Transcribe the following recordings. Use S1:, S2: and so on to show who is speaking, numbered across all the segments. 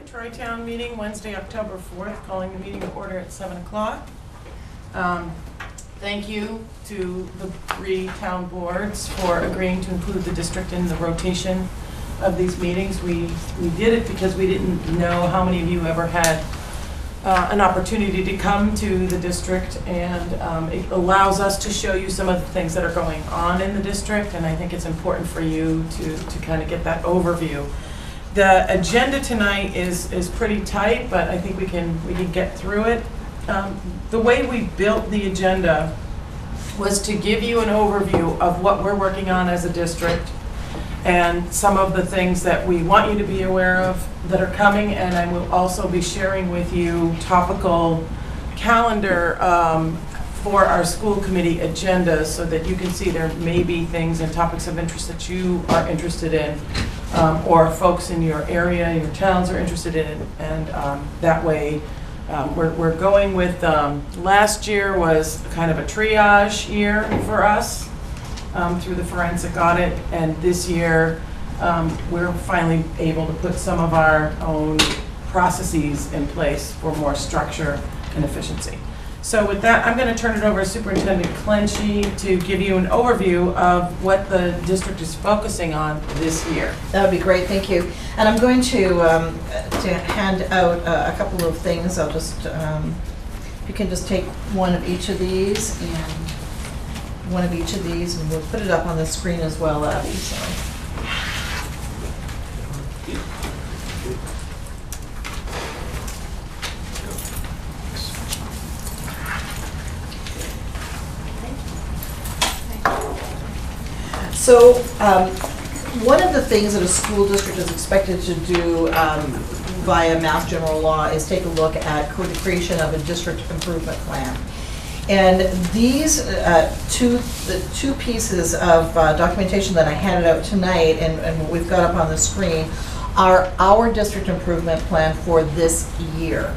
S1: Tri-Town meeting, Wednesday, October 4th, calling the meeting to order at 7 o'clock. Thank you to the 3 town boards for agreeing to include the district in the rotation of these meetings. We did it because we didn't know how many of you ever had an opportunity to come to the district, and it allows us to show you some of the things that are going on in the district, and I think it's important for you to kind of get that overview. The agenda tonight is pretty tight, but I think we can get through it. The way we built the agenda was to give you an overview of what we're working on as a district and some of the things that we want you to be aware of that are coming, and I will also be sharing with you topical calendar for our school committee agendas so that you can see there may be things and topics of interest that you are interested in, or folks in your area, your towns are interested in, and that way we're going with, last year was kind of a triage year for us through the forensic audit, and this year we're finally able to put some of our own processes in place for more structure and efficiency. So with that, I'm going to turn it over to Superintendent Clenchy to give you an overview of what the district is focusing on this year.
S2: That would be great, thank you. And I'm going to hand out a couple of things. I'll just, you can just take one of each of these and one of each of these, and we'll put it up on the screen as well, Abby. So one of the things that a school district is expected to do via Mass General Law is take a look at the creation of a district improvement plan. And these the two pieces of documentation that I handed out tonight and what we've got up on the screen are our district improvement plan for this year.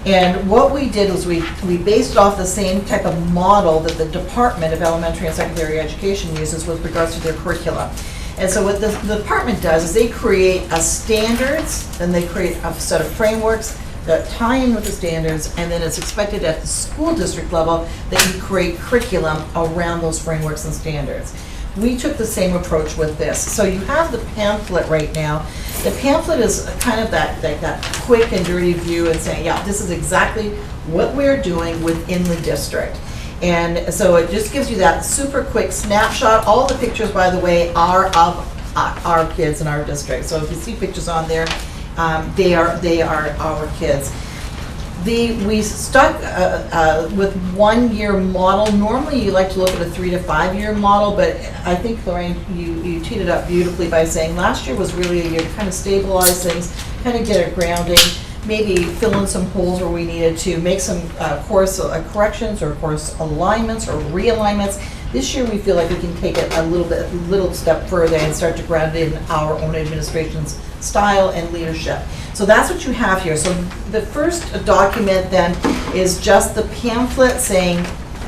S2: And what we did was we based it off the same type of model that the Department of Elementary and Secondary Education uses with regards to their curricula. And so what the department does is they create a standards, then they create a set of frameworks that tie in with the standards, and then it's expected at the school district level that you create curriculum around those frameworks and standards. We took the same approach with this. So you have the pamphlet right now. The pamphlet is kind of that quick and dirty view and saying, yeah, this is exactly what we're doing within the district. And so it just gives you that super quick snapshot. All the pictures, by the way, are of our kids in our district. So if you see pictures on there, they are our kids. We stuck with 1 year model. Normally you like to look at a 3 to 5 year model, but I think, Lorraine, you teed it up beautifully by saying last year was really a year to kind of stabilize things, kind of get a grounding, maybe fill in some holes where we needed to, make some course corrections or course alignments or realignments. This year we feel like we can take it a little step further and start to ground it in our own administration's style and leadership. So that's what you have here. So the first document then is just the pamphlet saying,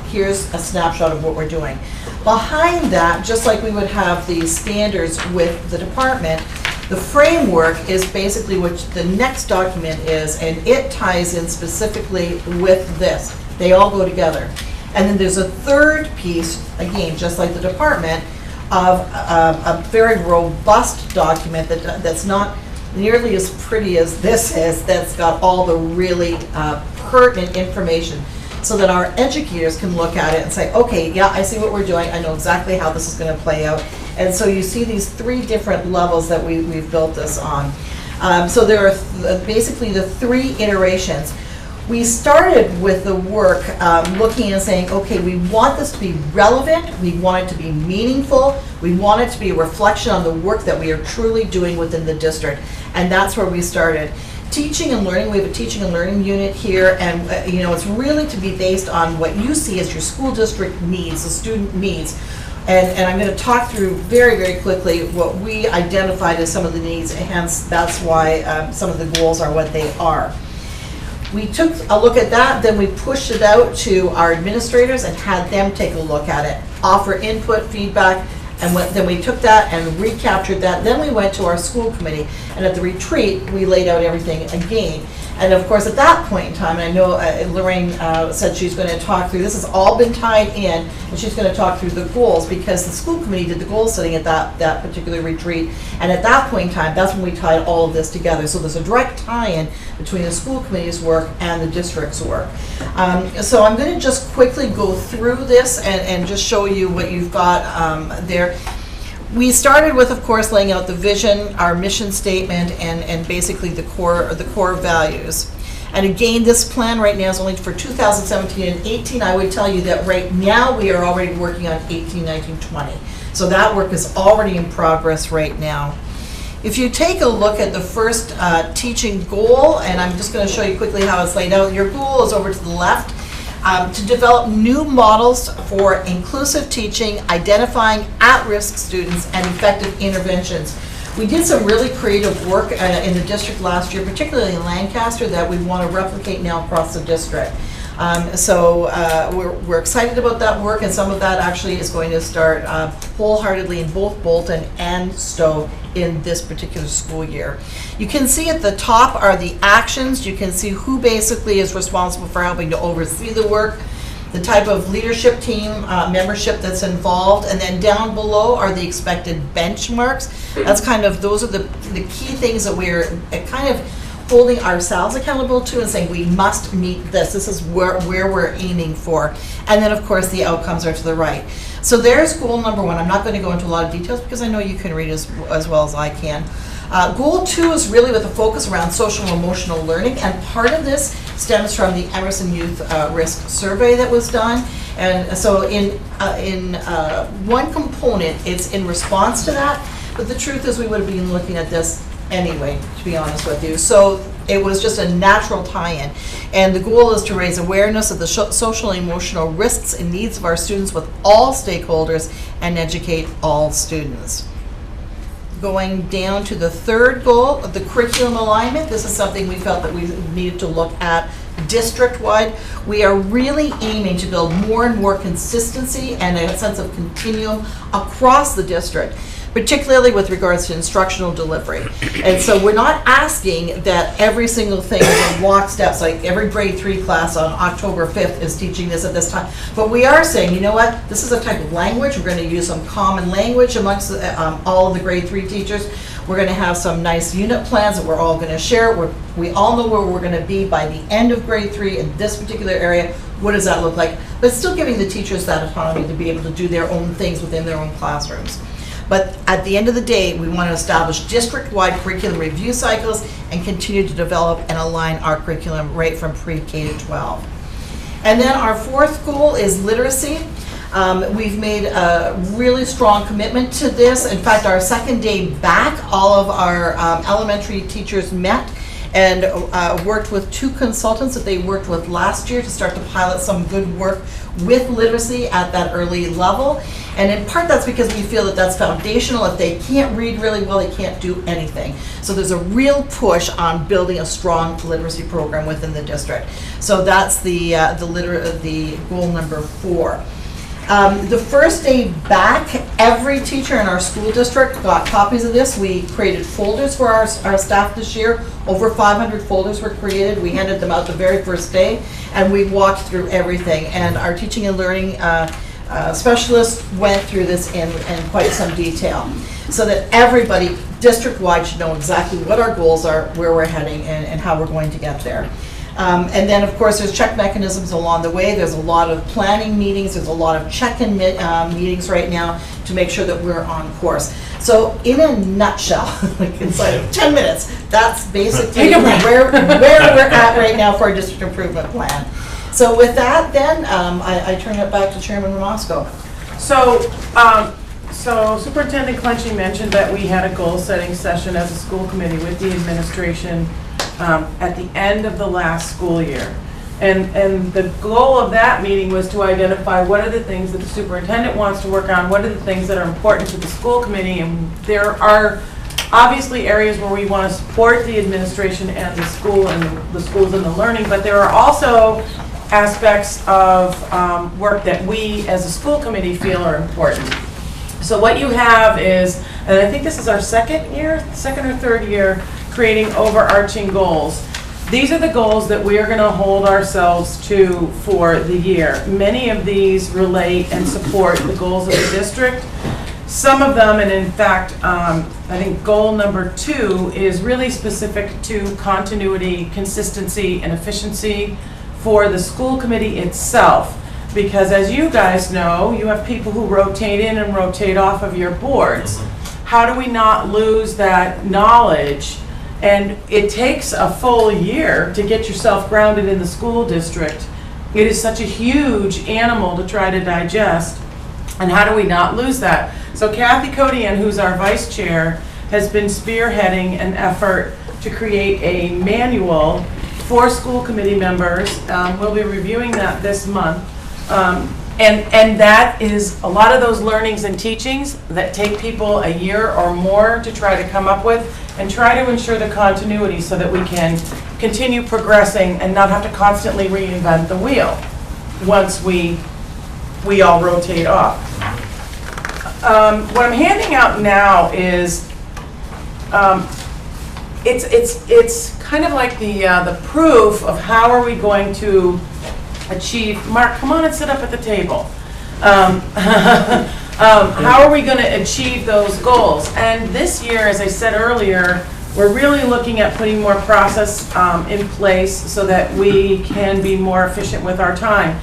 S2: here's a snapshot of what we're doing. Behind that, just like we would have the standards with the department, the framework is basically what the next document is, and it ties in specifically with this. They all go together. And then there's a third piece, again, just like the department, of a very robust document that's not nearly as pretty as this is, that's got all the really pertinent information so that our educators can look at it and say, okay, yeah, I see what we're doing. I know exactly how this is going to play out. And so you see these 3 different levels that we've built this on. So there are basically the 3 iterations. We started with the work looking and saying, okay, we want this to be relevant, we want it to be meaningful, we want it to be a reflection on the work that we are truly doing within the district, and that's where we started. Teaching and learning, we have a teaching and learning unit here, and it's really to be based on what you see as your school district needs, the student needs. And I'm going to talk through very, very quickly what we identified as some of the needs, and hence that's why some of the goals are what they are. We took a look at that, then we pushed it out to our administrators and had them take a look at it, offer input, feedback, And then we took that and recaptured that. Then we went to our school committee, and at the retreat, we laid out everything again. And of course, at that point in time, and I know Lorraine said she's going to talk through, this has all been tied in, and she's going to talk through the goals, because the school committee did the goal setting at that particular retreat. And at that point in time, that's when we tied all of this together. So there's a direct tie-in between the school committee's work and the district's work. So I'm going to just quickly go through this and just show you what you've got there. We started with, of course, laying out the vision, our mission statement, and basically the core values. And again, this plan right now is only for 2017 and 18. I would tell you that right now we are already working on 18, 19, 20. So that work is already in progress right now. If you take a look at the first teaching goal, and I'm just going to show you quickly how it's laid out. Your goal is over to the left. To develop new models for inclusive teaching, identifying at-risk students, and effective interventions. We did some really creative work in the district last year, particularly in Lancaster, that we want to replicate now across the district. We're excited about that work, and some of that actually is going to start wholeheartedly in both Bolton and Stow in this particular school year. You can see at the top are the actions. You can see who basically is responsible for helping to oversee the work, the type of leadership team membership that's involved, and then down below are the expected benchmarks. That's kind of, those are the key things that we're kind of holding ourselves accountable to and saying we must meet this. This is where we're aiming for. And then of course the outcomes are to the right. So there's goal number one. I'm not going to go into a lot of details because I know you can read as well as I can. Goal 2 is really with a focus around social and emotional learning, and part of this stems from the Emerson Youth Risk Survey that was done. And so in one component, it's in response to that, but the truth is we would have been looking at this anyway, to be honest with you. So it was just a natural tie-in. And the goal is to raise awareness of the social and emotional risks and needs of our students with all stakeholders and educate all students. Going down to the third goal of the curriculum alignment, this is something we felt that we needed to look at district-wide. We are really aiming to build more and more consistency and a sense of continuum across the district, particularly with regards to instructional delivery. And so we're not asking that every single thing is in lockstep, like every grade 3 class on October 5th is teaching this at this time. But we are saying, you know what, this is a type of language. We're going to use some common language amongst all of the grade 3 teachers. We're going to have some nice unit plans that we're all going to share. We all know where we're going to be by the end of grade 3 in this particular area. What does that look like? But still giving the teachers that autonomy to be able to do their own things within their own classrooms. But at the end of the day, we want to establish district-wide curriculum review cycles and continue to develop and align our curriculum right from pre-K to 12. And then our fourth goal is literacy. We've made a really strong commitment to this. In fact, our second day back, all of our elementary teachers met and worked with 2 consultants that they worked with last year to start to pilot some good work with literacy at that early level. And in part that's because we feel that that's foundational. If they can't read really well, they can't do anything. So there's a real push on building a strong literacy program within the district. So that's the goal number 4. The first day back, every teacher in our school district got copies of this. We created folders for our staff this year. Over 500 folders were created. We handed them out the very first day, and we walked through everything. And our teaching and learning specialists went through this in quite some detail, so that everybody district-wide should know exactly what our goals are, where we're heading, and how we're going to get there. And then, of course, there's check mechanisms along the way. There's a lot of planning meetings. There's a lot of check-in meetings right now to make sure that we're on course. So in a nutshell, like inside of 10 minutes, that's basically where we're at right now for our district improvement plan. So with that, then, I turn it back to Chairman Mosco.
S1: So Superintendent Clenchey mentioned that we had a goal-setting session as a school committee with the administration at the end of the last school year. And the goal of that meeting was to identify what are the things that the superintendent wants to work on, what are the things that are important to the school committee, and there are obviously areas where we want to support the administration and the school and the schools and the learning, but there are also aspects of work that we as a school committee feel are important. So what you have is, and I think this is our second or third year, creating overarching goals. These are the goals that we are going to hold ourselves to for the year. Many of these relate and support the goals of the district. Some of them, and in fact, I think goal number 2 is really specific to continuity, consistency, and efficiency for the school committee itself. Because as you guys know, you have people who rotate in and rotate off of your boards. How do we not lose that knowledge? And it takes a full year to get yourself grounded in the school district. It is such a huge animal to try to digest. And how do we not lose that? So Kathy Codian, who's our vice chair, has been spearheading an effort to create a manual for school committee members. We'll be reviewing that this month. And that is a lot of those learnings and teachings that take people a year or more to try to come up with and try to ensure the continuity so that we can continue progressing and not have to constantly reinvent the wheel once we all rotate off. What I'm handing out now is it's kind of like the proof of how are we going to achieve. Mark, come on and sit up at the table. How are we going to achieve those goals? And this year, as I said earlier, we're really looking at putting more process in place so that we can be more efficient with our time.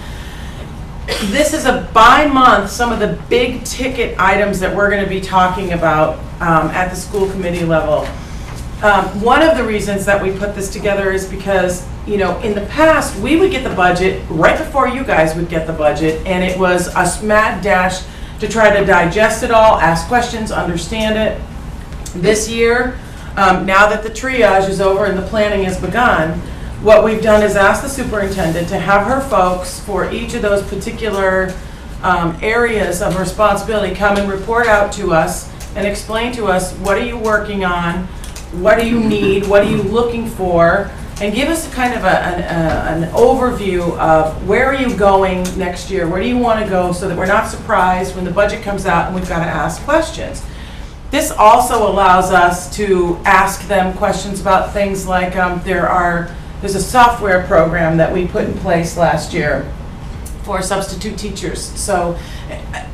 S1: This is a by month, some of the big ticket items that we're going to be talking about at the school committee level. One of the reasons that we put this together is because, you know, in the past, we would get the budget right before you guys would get the budget, and it was a mad dash to try to digest it all, ask questions, understand it. This year, now that the triage is over and the planning has begun, what we've done is ask the superintendent to have her folks for each of those particular areas of responsibility come and report out to us and explain to us, what are you working on, what do you need, what are you looking for, and give us a kind of an overview of where are you going next year, where do you want to go, so that we're not surprised when the budget comes out and we've got to ask questions. This also allows us to ask them questions about things like there's a software program that we put in place last year for substitute teachers. So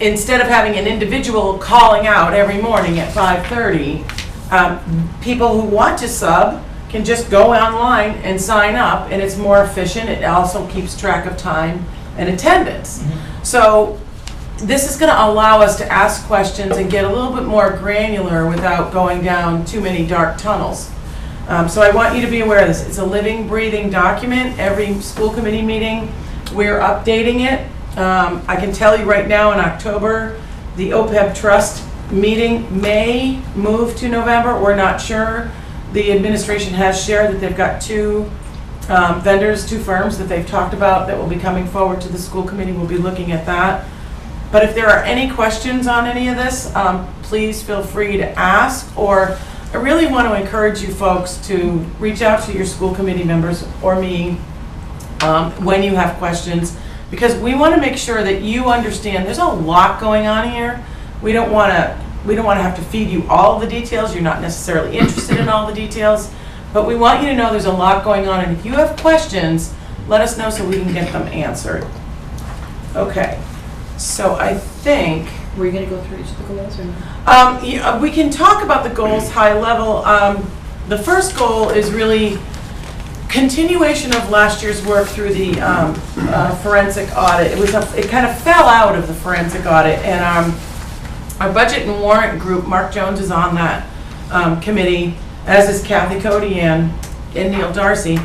S1: instead of having an individual calling out every morning at 5:30, people who want to sub can just go online and sign up, and it's more efficient. It also keeps track of time and attendance. Mm-hmm. So this is going to allow us to ask questions and get a little bit more granular without going down too many dark tunnels. So I want you to be aware of this. It's a living, breathing document. Every school committee meeting, we're updating it. I can tell you right now in October, the OPEB Trust meeting may move to November. We're not sure. The administration has shared that they've got two vendors, two firms that they've talked about that will be coming forward to the school committee. We'll be looking at that. But if there are any questions on any of this, please feel free to ask, or I really want to encourage you folks to reach out to your school committee members or me when you have questions, because we want to make sure that you understand there's a lot going on here. We don't want to have to feed you all the details. You're not necessarily interested in all the details, but we want you to know there's a lot going on, and if you have questions, let us know so we can get them answered. Okay, so I think
S2: Were you going to go through each of the goals or no?
S1: yeah, we can talk about the goals high level. The first goal is really continuation of last year's work through the forensic audit. It kind of fell out of the forensic audit, and our budget and warrant group, Mark Jones is on that committee, as is Kathy Codian and Neil Darcy.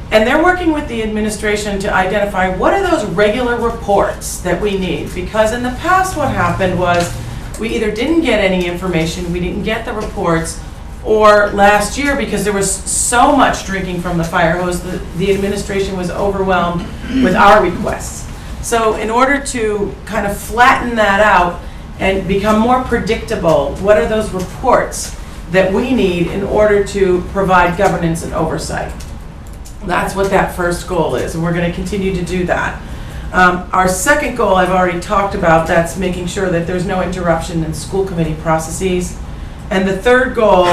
S1: And they're working with the administration to identify what are those regular reports that we need. Because in the past what happened was we either didn't get any information, we didn't get the reports, or last year, because there was so much drinking from the fire hose, the administration was overwhelmed with our requests. So in order to kind of flatten that out and become more predictable, what are those reports that we need in order to provide governance and oversight? That's what that first goal is, and we're going to continue to do that. Our second goal I've already talked about, that's making sure that there's no interruption in school committee processes. And the third goal,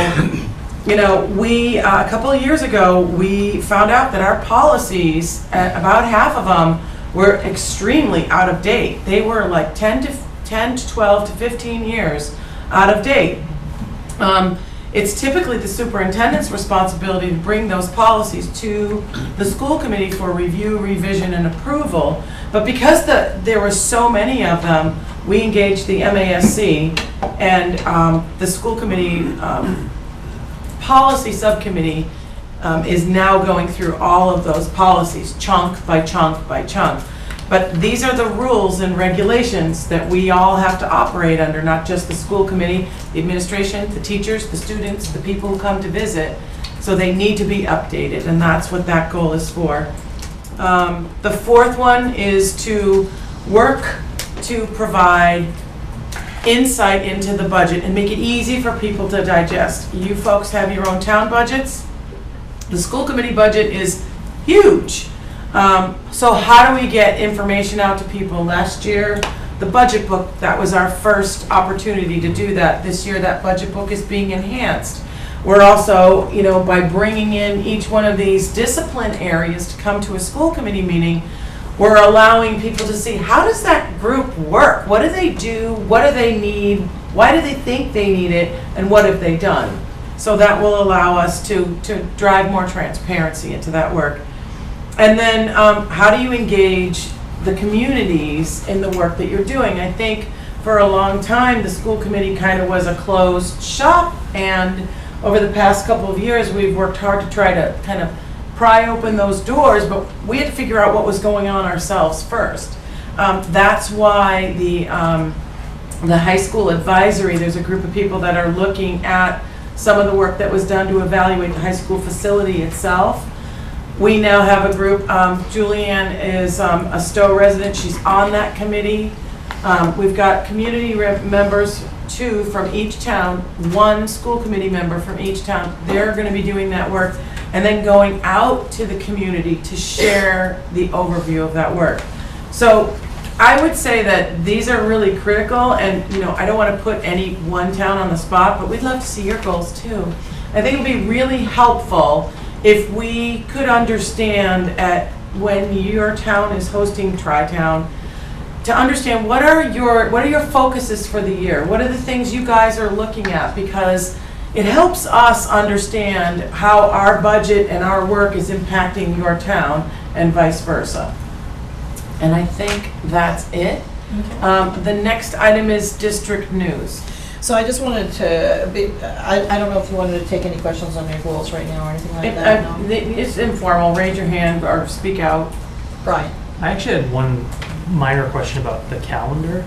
S1: you know, a couple of years ago, we found out that our policies, about half of them, were extremely out of date. They were like 10 to 12 to 15 years out of date. It's typically the superintendent's responsibility to bring those policies to the school committee for review, revision, and approval. But because there were so many of them, we engaged the MASC, and the school committee policy subcommittee is now going through all of those policies, chunk by chunk by chunk. But these are the rules and regulations that we all have to operate under, not just the school committee, the administration, the teachers, the students, the people who come to visit. So they need to be updated, and that's what that goal is for. The fourth one is to work to provide insight into the budget and make it easy for people to digest. You folks have your own town budgets. The school committee budget is huge. So how do we get information out to people? Last year, the budget book, that was our first opportunity to do that. This year, that budget book is being enhanced. We're also, you know, by bringing in each one of these discipline areas to come to a school committee meeting, we're allowing people to see, how does that group work? What do they do? What do they need? Why do they think they need it? And what have they done? So that will allow us to drive more transparency into that work. And then how do you engage the communities in the work that you're doing? I think for a long time, the school committee kind of was a closed shop, and over the past couple of years, we've worked hard to try to kind of pry open those doors, but we had to figure out what was going on ourselves first. That's why the high school advisory, there's a group of people that are looking at some of the work that was done to evaluate the high school facility itself. We now have a group, Julianne is a Stow resident, she's on that committee. We've got community members, 2 from each town, 1 school committee member from each town. They're going to be doing that work and then going out to the community to share the overview of that work. So I would say that these are really critical, and you know, I don't want to put any one town on the spot, but we'd love to see your goals too. I think it would be really helpful if we could understand when your town is hosting Tri-Town, to understand what are your focuses for the year? What are the things you guys are looking at? Because it helps us understand how our budget and our work is impacting your town and vice versa. And I think that's it. Okay. The next item is district news.
S2: So I just wanted to I don't know if you wanted to take any questions on your goals right now or anything like that. No?
S1: It's informal. Raise your hand or speak out.
S2: Brian.
S3: I actually had one minor question about the calendar.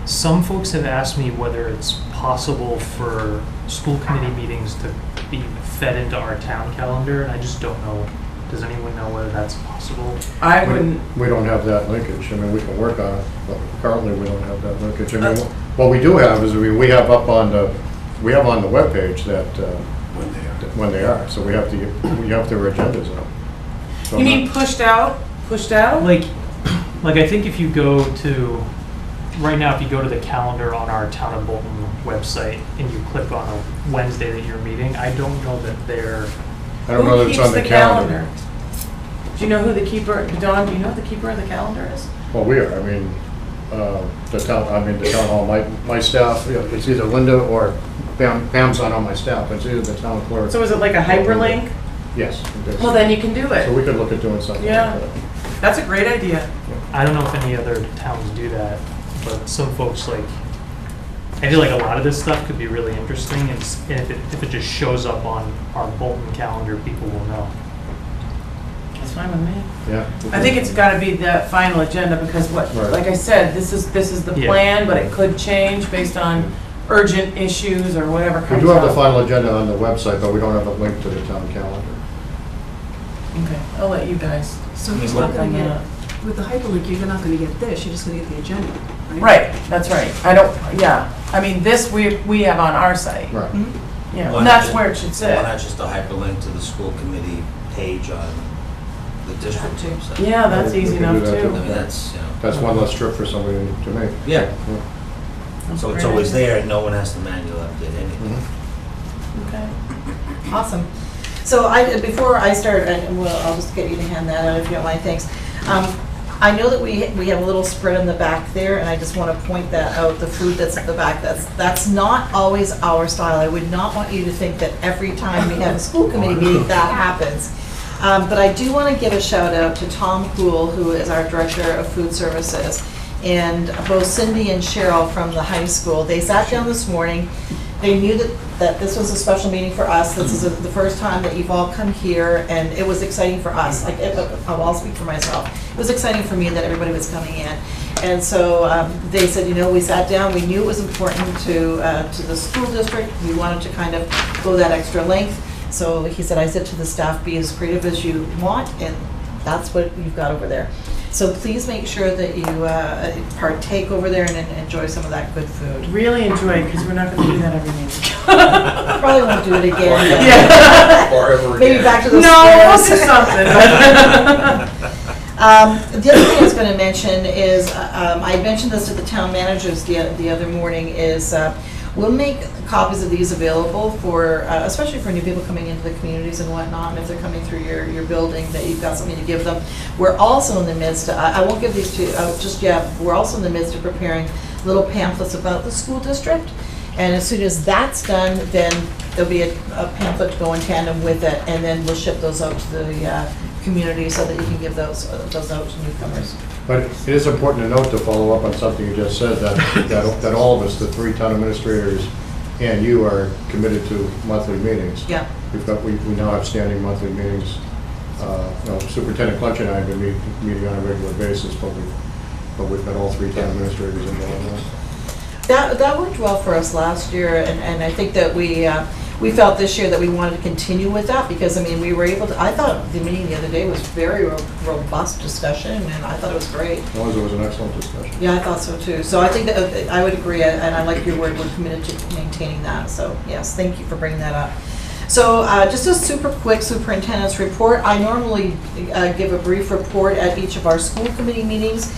S3: Some folks have asked me whether it's possible for school committee meetings to be fed into our town calendar, and I just don't know. Does anyone know whether that's possible?
S1: I wouldn't.
S4: We don't have that linkage. I mean, we can work on it, but currently we don't have that linkage. I mean, what we do have is we have up on the webpage that when they are. So we have their agendas up. So
S1: you mean pushed out? Pushed out?
S3: Like I think if you go to right now, if you go to the calendar on our Town of Bolton website and you click on a Wednesday that you're meeting, I don't know that they're.
S4: I don't know that it's on the calendar.
S1: Do you know who the keeper? Dawn, do you know who the keeper of the calendar is?
S4: Well, we are. I mean, the town hall. My staff. You know, it's either Linda or Pam's on my staff. It's either the town clerk.
S1: So is it like a hyperlink?
S4: Yes.
S1: Well, then you can do it.
S4: So we could look at doing something.
S1: Yeah,
S4: like that.
S1: That's a great idea.
S3: I don't know if any other towns do that, but some folks I feel like a lot of this stuff could be really interesting, and if it just shows up on our Bolton calendar, people will know.
S1: That's fine with me.
S4: Yeah.
S1: I think it's got to be the final agenda because like I said, this is the plan, but it could change based on urgent issues or whatever comes up.
S4: We do have the final agenda on the website, but we don't have a link to the town calendar.
S1: Okay, I'll let you guys.
S5: So he's not going to get, with the hyperlink, you're not going to get this, you're just going to get the agenda, right?
S1: Right, that's right. I mean, this we have on our site.
S4: Right.
S5: Mm-hmm.
S1: Yeah, and that's where it should sit.
S6: Why not just a hyperlink to the school committee page on the district too, so.
S1: Yeah, that's
S4: We
S1: easy
S4: can do
S1: enough
S4: that
S1: too.
S6: I mean, that's, you know,
S4: That's one less trip for somebody to make.
S6: yeah, so it's always there, no one has to manually update anything.
S4: Mhm.
S1: Okay.
S2: Awesome. So before I start, and well, I'll just get you to hand that out if you don't mind, thanks. I know that we have a little spread in the back there, and I just want to point that out, the food that's at the back, that's not always our style. I would not want you to think that every time we have a school committee meeting, that happens. But I do want to give a shout out to Tom Poole, who is our Director of Food Services, and both Cindy and Cheryl from the high school. They sat down this morning. They knew that this was a special meeting for us. This is the first time that you've all come here, and it was exciting for us. Like, I'll speak for myself. It was exciting for me that everybody was coming in. And so they said, you know, we sat down, we knew it was important to the school district. We wanted to kind of go that extra length. So he said, I said to the staff, be as creative as you want, and that's what you've got over there. So please make sure that you partake over there and enjoy some of that good food.
S1: Really enjoy it, because we're not going to do that every meeting.
S2: Probably won't do it again.
S1: Yeah.
S7: Or ever again.
S2: Maybe back to those
S1: No, we'll do
S2: squares.
S1: something.
S2: The other thing I was going to mention is, I mentioned this to the town managers the other morning, is we'll make copies of these available for, especially for new people coming into the communities and whatnot, and if they're coming through your building, that you've got something to give them. We're also in the midst, I won't give these to you just yet, we're also in the midst of preparing little pamphlets about the school district. And as soon as that's done, then there'll be a pamphlet to go in tandem with it, and then we'll ship those out to the community so that you can give those out to newcomers.
S4: But it is important to note, to follow up on something you just said, that all of us, the 3 town administrators and you, are committed to monthly meetings.
S2: Yeah.
S4: We now have standing monthly meetings. Superintendent Clutch and I have been meeting on a regular basis, but we've got all 3 town administrators involved.
S2: That worked well for us last year, and I think that we felt this year that we wanted to continue with that, because, I mean, we were able to, I thought the meeting the other day was very robust discussion, and I thought it was great.
S4: It was an excellent discussion.
S2: Yeah, I thought so too. So I think that I would agree, and I like your word, we're committed to maintaining that. So yes, thank you for bringing that up. So just a super quick superintendent's report. I normally give a brief report at each of our school committee meetings.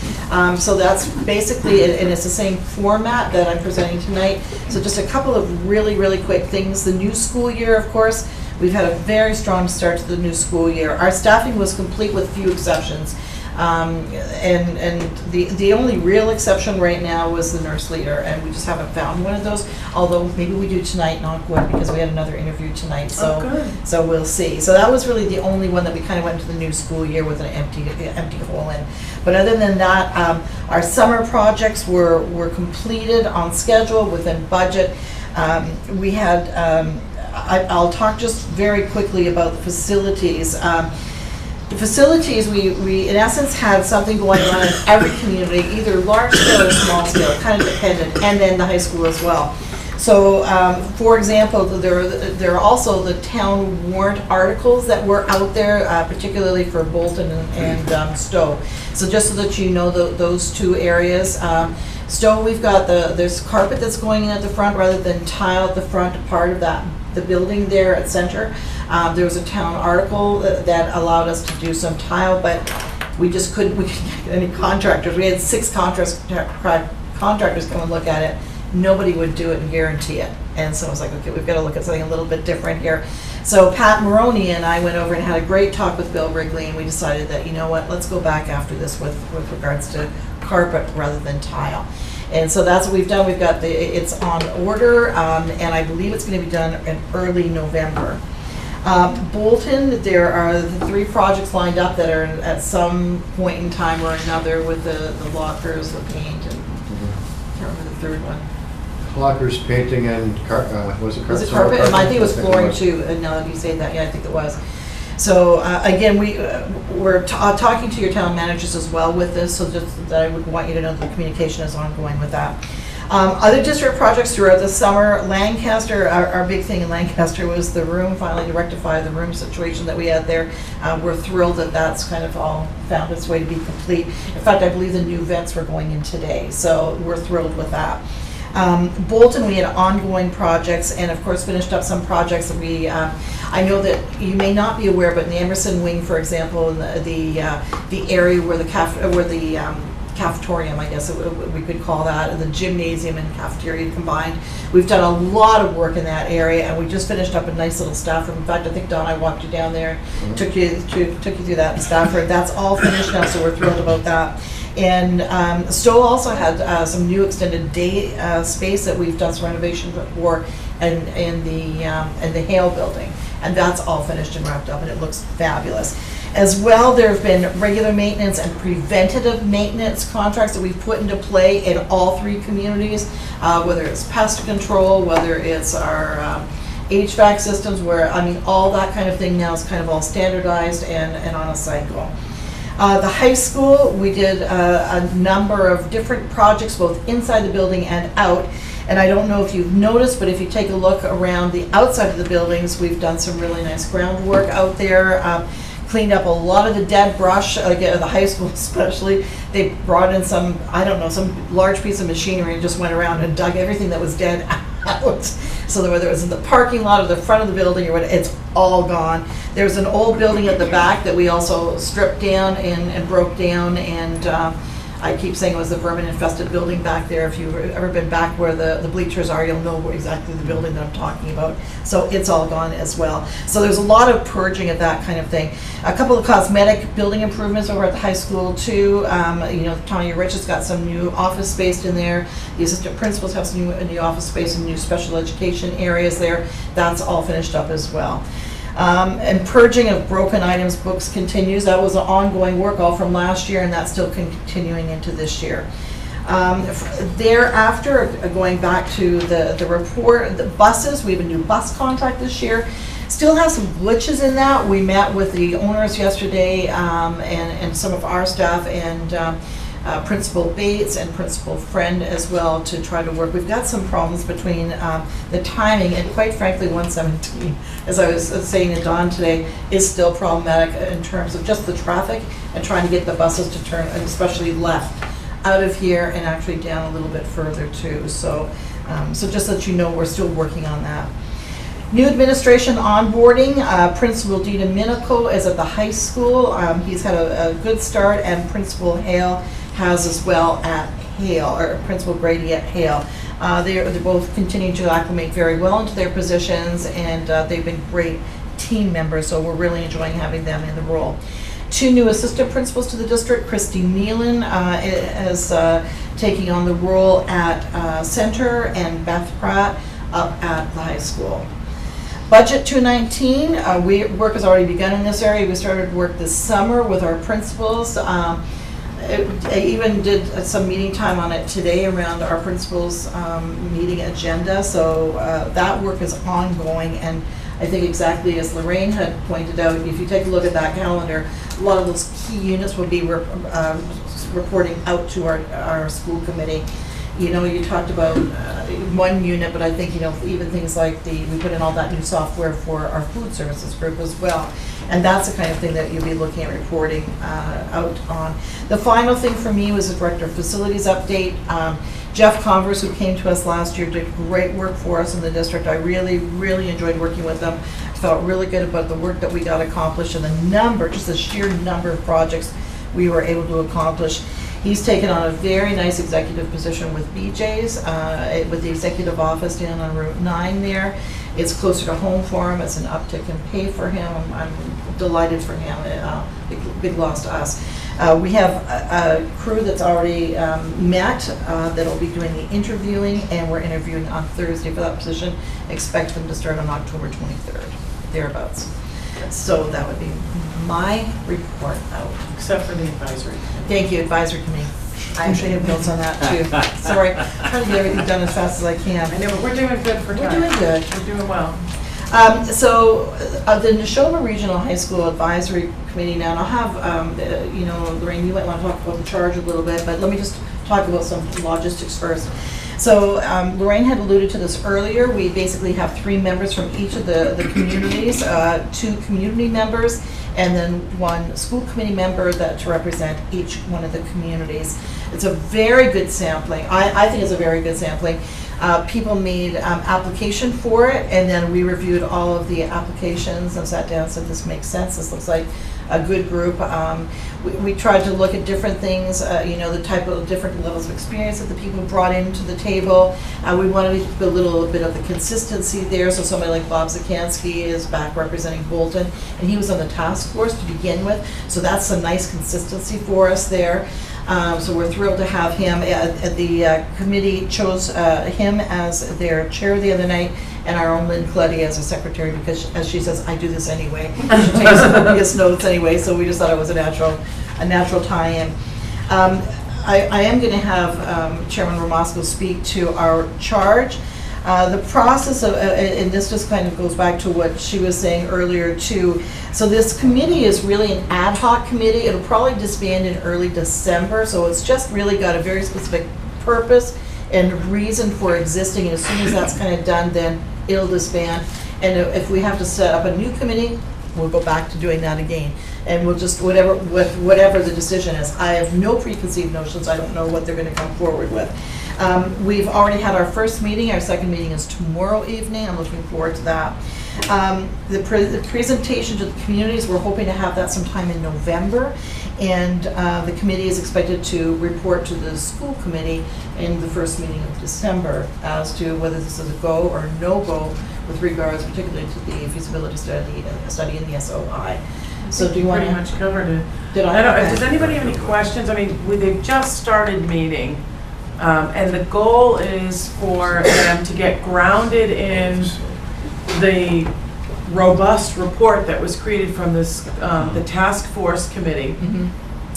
S2: So that's basically, and it's the same format that I'm presenting tonight. So just a couple of really, really quick things. The new school year, of course, we've had a very strong start to the new school year. Our staffing was complete with few exceptions. And the only real exception right now was the nurse leader, and we just haven't found one of those, although maybe we do tonight, knock wood, because we had another interview tonight, so
S1: good.
S2: so we'll see. So that was really the only one that we kind of went into the new school year with an empty hole in. But other than that, our summer projects were completed on schedule, within budget. We had, I'll talk just very quickly about the facilities. The facilities, we in essence had something going on in every community, either large scale or small scale, kind of dependent, and then the high school as well. So, for example, there are also the town warrant articles that were out there, particularly for Bolton and Stow. So just so that you know those 2 areas. Stow, we've got there's carpet that's going in at the front rather than tile at the front part of the building there at Center. There was a town article that allowed us to do some tile, but we couldn't get any contractors. We had 6 contractors come and look at it. Nobody would do it and guarantee it. And so I was like, okay, we've got to look at something a little bit different here. So Pat Maroney and I went over and had a great talk with Bill Wrigley, and we decided that, you know what, let's go back after this with regards to carpet rather than tile. And so that's what we've done. We've got it's on order, and I believe it's going to be done in early November. Bolton, there are the 3 projects lined up that are at some point in time or another, with the lockers, the paint, and I can't remember the third one.
S4: Lockers, painting, and was it carpet?
S2: Was it carpet? And I think it was flooring too, and now that you say that, yeah, I think it was. So again, we're talking to your town managers as well with this, so just that I would want you to know the communication is ongoing with that. Other district projects throughout the summer, Lancaster, our big thing in Lancaster was the room, finally to rectify the room situation that we had there. We're thrilled that that's kind of all found its way to be complete. In fact, I believe the new vents were going in today, so we're thrilled with that. Bolton, we had ongoing projects, and of course finished up some projects that I know that you may not be aware, but in the Emerson wing, for example, in the area where the cafetorium, I guess we could call that, the gymnasium and cafeteria combined. We've done a lot of work in that area, and we just finished up a nice little staff room. In fact, I think, Don, I walked you down there, took you through that staff room. That's all finished now, so we're thrilled about that. And Stow also had some new extended day space that we've done some renovation for in the Hale building, and that's all finished and wrapped up, and it looks fabulous. As well, there have been regular maintenance and preventative maintenance contracts that we've put into play in all 3 communities, whether it's pest control, whether it's our HVAC systems, where, I mean, all that kind of thing now is kind of all standardized and on a cycle. The high school, we did a number of different projects, both inside the building and out. And I don't know if you've noticed, but if you take a look around the outside of the buildings, we've done some really nice groundwork out there. Cleaned up a lot of the dead brush, again, the high school especially. They brought in some, I don't know, some large piece of machinery and just went around and dug everything that was dead out. So that whether it was in the parking lot or the front of the building or what, it's all gone. There's an old building at the back that we also stripped down and broke down, and I keep saying it was the vermin infested building back there. If you've ever been back where the bleachers are, you'll know exactly the building that I'm talking about. So it's all gone as well. So there's a lot of purging of that kind of thing. A couple of cosmetic building improvements over at the high school too. Tanya Rich has got some new office space in there. The assistant principals have some new office space and new special education areas there. That's all finished up as well. And purging of broken items books continues. That was an ongoing work all from last year, and that's still continuing into this year. Thereafter, going back to the report, the buses, we have a new bus contract this year. Still has some glitches in that. We met with the owners yesterday and some of our staff and Principal Bates and Principal Friend as well to try to work. We've got some problems between the timing and quite frankly 117, as I was saying to Don today, is still problematic in terms of just the traffic and trying to get the buses to turn, and especially left out of here and actually down a little bit further too. So just so that you know, we're still working on that. New administration onboarding, Principal Dina Minico is at the high school. He's had a good start, and Principal Hale has as well at Hale, or Principal Grady at Hale. They're both continuing to acclimate very well into their positions, and they've been great team members, so we're really enjoying having them in the role. 2 new assistant principals to the district. Christy Nealon is taking on the role at Center, and Beth Pratt up at the high school. Budget 219, work has already begun in this area. We started work this summer with our principals. I even did some meeting time on it today around our principals' meeting agenda. So that work is ongoing, and I think exactly as Lorraine had pointed out, if you take a look at that calendar, a lot of those key units will be reporting out to our school committee. You talked about one unit, but I think, even things like we put in all that new software for our food services group as well. And that's the kind of thing that you'll be looking at reporting out on. The final thing for me was the Director of Facilities update. Jeff Converse, who came to us last year, did great work for us in the district. I really, really enjoyed working with them. Felt really good about the work that we got accomplished and the sheer number of projects we were able to accomplish. He's taken on a very nice executive position with BJ's, with the executive office down on Route 9 there. It's closer to home for him. It's an uptick in pay for him. I'm delighted for him. Big loss to us. We have a crew that's already met that'll be doing the interviewing, and we're interviewing on Thursday for that position. Expect them to start on October 23rd, thereabouts. So that would be my report out.
S1: Except for the advisory.
S2: Thank you, advisory committee. I actually have notes on that too. Sorry, I'm trying to get everything done as fast as I can.
S1: I know, but we're doing good for time.
S2: We're doing good.
S1: We're doing well.
S2: The Nashoba Regional High School Advisory Committee now, and I'll have, Lorraine, you might want to talk about the charge a little bit, but let me just talk about some logistics first. So Lorraine had alluded to this earlier. We basically have 3 members from each of the communities, 2 community members and then one school committee member to represent each one of the communities. It's a very good sampling. I think it's a very good sampling. People made application for it, and then we reviewed all of the applications and sat down and said, this makes sense, this looks like a good group. We tried to look at different things, the type of different levels of experience that the people brought into the table. We wanted to keep a little bit of the consistency there, so somebody like Bob Zakansky is back representing Bolton, and he was on the task force to begin with, so that's some nice consistency for us there. So we're thrilled to have him. The committee chose him as their chair the other night, and our own Lynn Clutty as a secretary, because, as she says, I do this anyway. She takes the biggest notes anyway, so we just thought it was a natural tie-in. I am going to have Chairman Romasco speak to our charge. The process of, and this just kind of goes back to what she was saying earlier too. So this committee is really an ad hoc committee. It'll probably disband in early December. So it's just really got a very specific purpose and reason for existing. And as soon as that's kind of done, then it'll disband. And if we have to set up a new committee, we'll go back to doing that again. And we'll just, whatever the decision is. I have no preconceived notions. I don't know what they're going to come forward with. We've already had our first meeting. Our second meeting is tomorrow evening. I'm looking forward to that. The presentation to the communities, we're hoping to have that sometime in November. And the committee is expected to report to the school committee in the first meeting of December as to whether this is a go or no-go with regards particularly to the feasibility study in the SOI. So do you want to?
S1: Pretty much covered it.
S2: Did I?
S1: Does anybody have any questions? I mean, they've just started meeting. And the goal is for them to get grounded in the robust report that was created from this, the task force committee.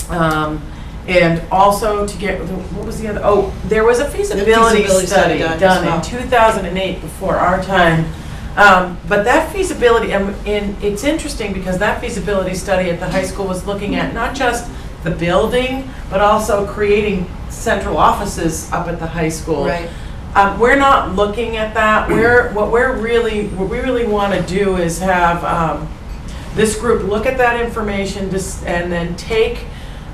S1: And also to get, what was the other, there was a feasibility study done in 2008 before our time. But that feasibility, and it's interesting because that feasibility study at the high school was looking at not just the building, but also creating central offices up at the high school.
S2: Right.
S1: We're not looking at that. What we really want to do is have this group look at that information and then take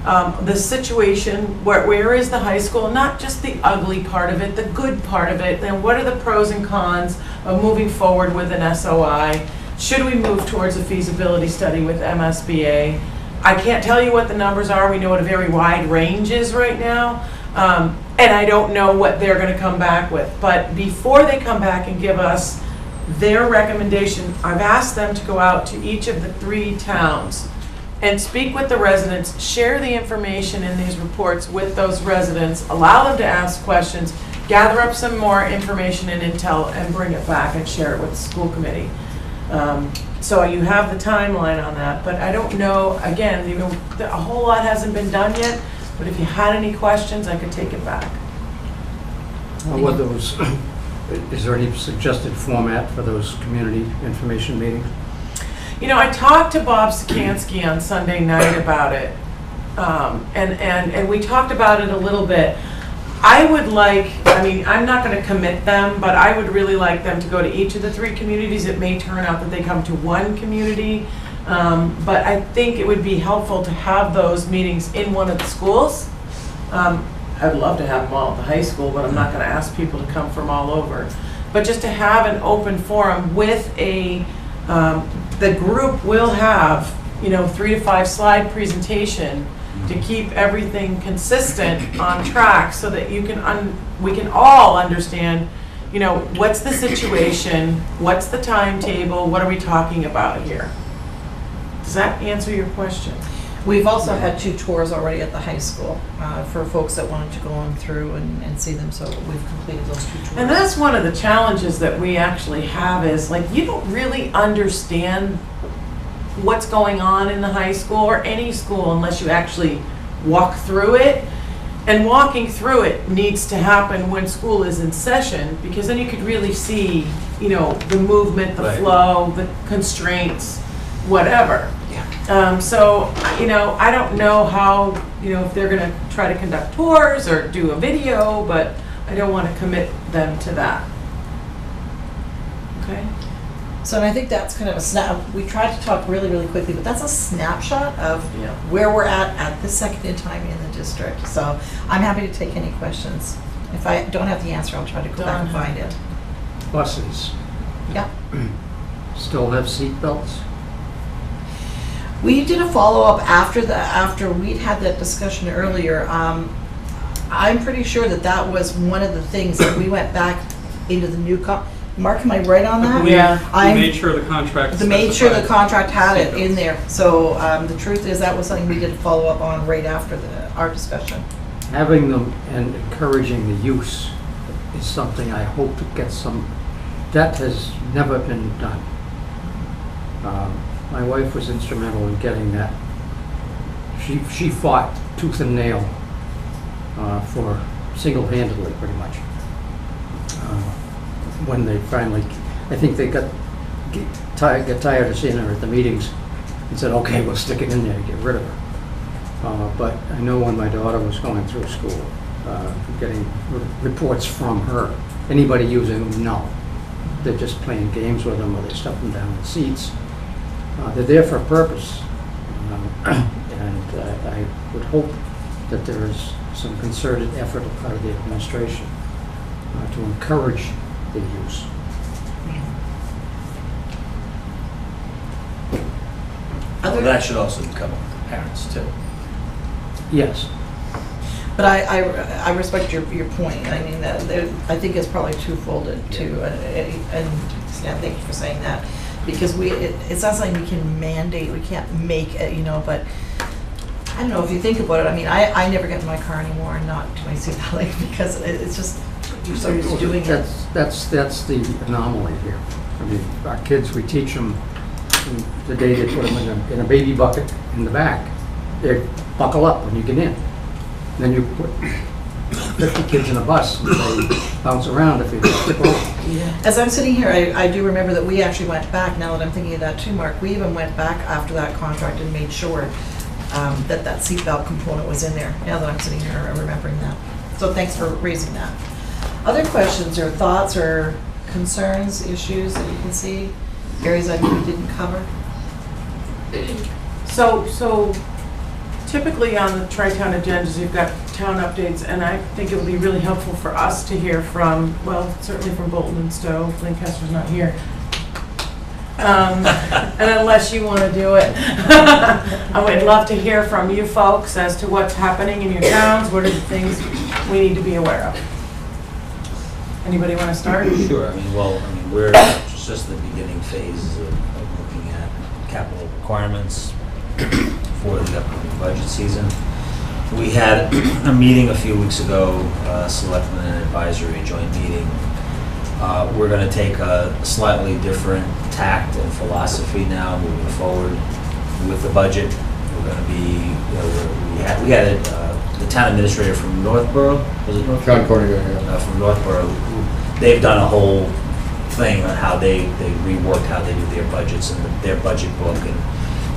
S1: the situation, where is the high school, not just the ugly part of it, the good part of it, then what are the pros and cons of moving forward with an SOI? Should we move towards a feasibility study with MSBA? I can't tell you what the numbers are. We know what a very wide range is right now. And I don't know what they're going to come back with. But before they come back and give us their recommendation, I've asked them to go out to each of the 3 towns and speak with the residents, share the information in these reports with those residents, allow them to ask questions, gather up some more information and intel, and bring it back and share it with the school committee. So you have the timeline on that, but I don't know, again, a whole lot hasn't been done yet, but if you had any questions, I could take it back.
S7: What those, is there any suggested format for those community information meetings?
S1: I talked to Bob Sikansky on Sunday night about it, and we talked about it a little bit. I would like, I'm not going to commit them, but I would really like them to go to each of the 3 communities. It may turn out that they come to one community, but I think it would be helpful to have those meetings in one of the schools. I'd love to have them all at the high school, but I'm not going to ask people to come from all over. But just to have an open forum with the group will have, 3 to 5 slide presentation to keep everything consistent on track so that we can all understand, what's the situation, what's the timetable, what are we talking about here? Does that answer your question?
S2: We've also had 2 tours already at the high school for folks that wanted to go on through and see them, so we've completed those 2 tours.
S1: And that's one of the challenges that we actually have is, you don't really understand what's going on in the high school or any school unless you actually walk through it. And walking through it needs to happen when school is in session, because then you could really see, the movement, the flow, the constraints, whatever. So, I don't know how, if they're going to try to conduct tours or do a video, but I don't want to commit them to that. Okay?
S2: So I think that's kind of a we tried to talk really, really quickly, but that's a snapshot of where we're at this second in time in the district. So I'm happy to take any questions. If I don't have the answer, I'll try to go back and find it.
S7: Buses,
S2: Yeah.
S7: still have seat belts?
S2: We did a follow-up after we'd had that discussion earlier. I'm pretty sure that was one of the things that we went back into the new Mark, am I right on that?
S1: Yeah.
S8: We made sure the contract
S2: Made sure the
S8: specified
S2: contract had it
S8: seatbelts.
S2: in there. So the truth is, that was something we did follow up on right after our discussion.
S7: Having them and encouraging the use is something I hope to get some, that has never been done. My wife was instrumental in getting that. She fought tooth and nail for single-handedly, pretty much. When they finally, I think they got tired of seeing her at the meetings and said, okay, we'll stick it in there to get rid of her. But I know when my daughter was going through school, getting reports from her, anybody using them, no. They're just playing games with them or they stuff them down the seats. They're there for a purpose. And I would hope that there is some concerted effort on part of the administration to encourage the use.
S6: Well, that should also come up with the parents too.
S7: Yes.
S2: But I respect your point. I mean, I think it's probably twofolded too. And Stan, thank you for saying that. Because it's not something we can mandate, we can't make it, but I don't know, if you think about it, I mean, I never get in my car anymore and not do my seatbelt because it's just, you're so used to doing it.
S7: That's the anomaly here. I mean, our kids, we teach them the day they put them in a baby bucket in the back. They buckle up when you get in. Then you put 50 kids in a bus and they bounce around if you tip over.
S2: As I'm sitting here, I do remember that we actually went back, now that I'm thinking of that too, Mark, we even went back after that contract and made sure that seatbelt component was in there. Now that I'm sitting here, I'm remembering that. So thanks for raising that. Other questions or thoughts or concerns, issues that you can see? Areas that we didn't cover?
S1: So typically on the Tri-Town agendas, you've got town updates, and I think it would be really helpful for us to hear from, well, certainly from Bolton and Stow. Lancaster's not here. And unless you want to do it, I would love to hear from you folks as to what's happening in your towns, what are the things we need to be aware of. Anybody want to start?
S6: Sure, we're just the beginning phases of looking at capital requirements for the upcoming budget season. We had a meeting a few weeks ago, Selectmen and Advisory joint meeting. We're going to take a slightly different tact and philosophy now moving forward with the budget. We're going to be, we had the town administrator from Northborough, was it Northborough?
S4: John Cordier, yeah.
S6: From Northborough. They've done a whole thing on how they reworked how they do their budgets and their budget book and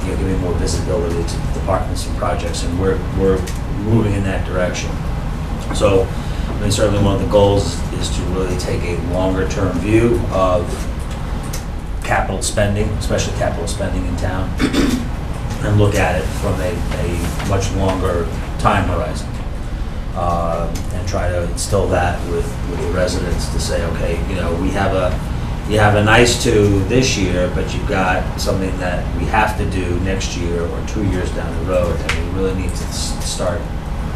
S6: giving more visibility to departments and projects, and we're moving in that direction. So certainly one of the goals is to really take a longer term view of capital spending, especially capital spending in town, and look at it from a much longer time horizon. And try to instill that with the residents to say, okay, you have a nice-to this year, but you've got something that we have to do next year or 2 years down the road, and we really need to start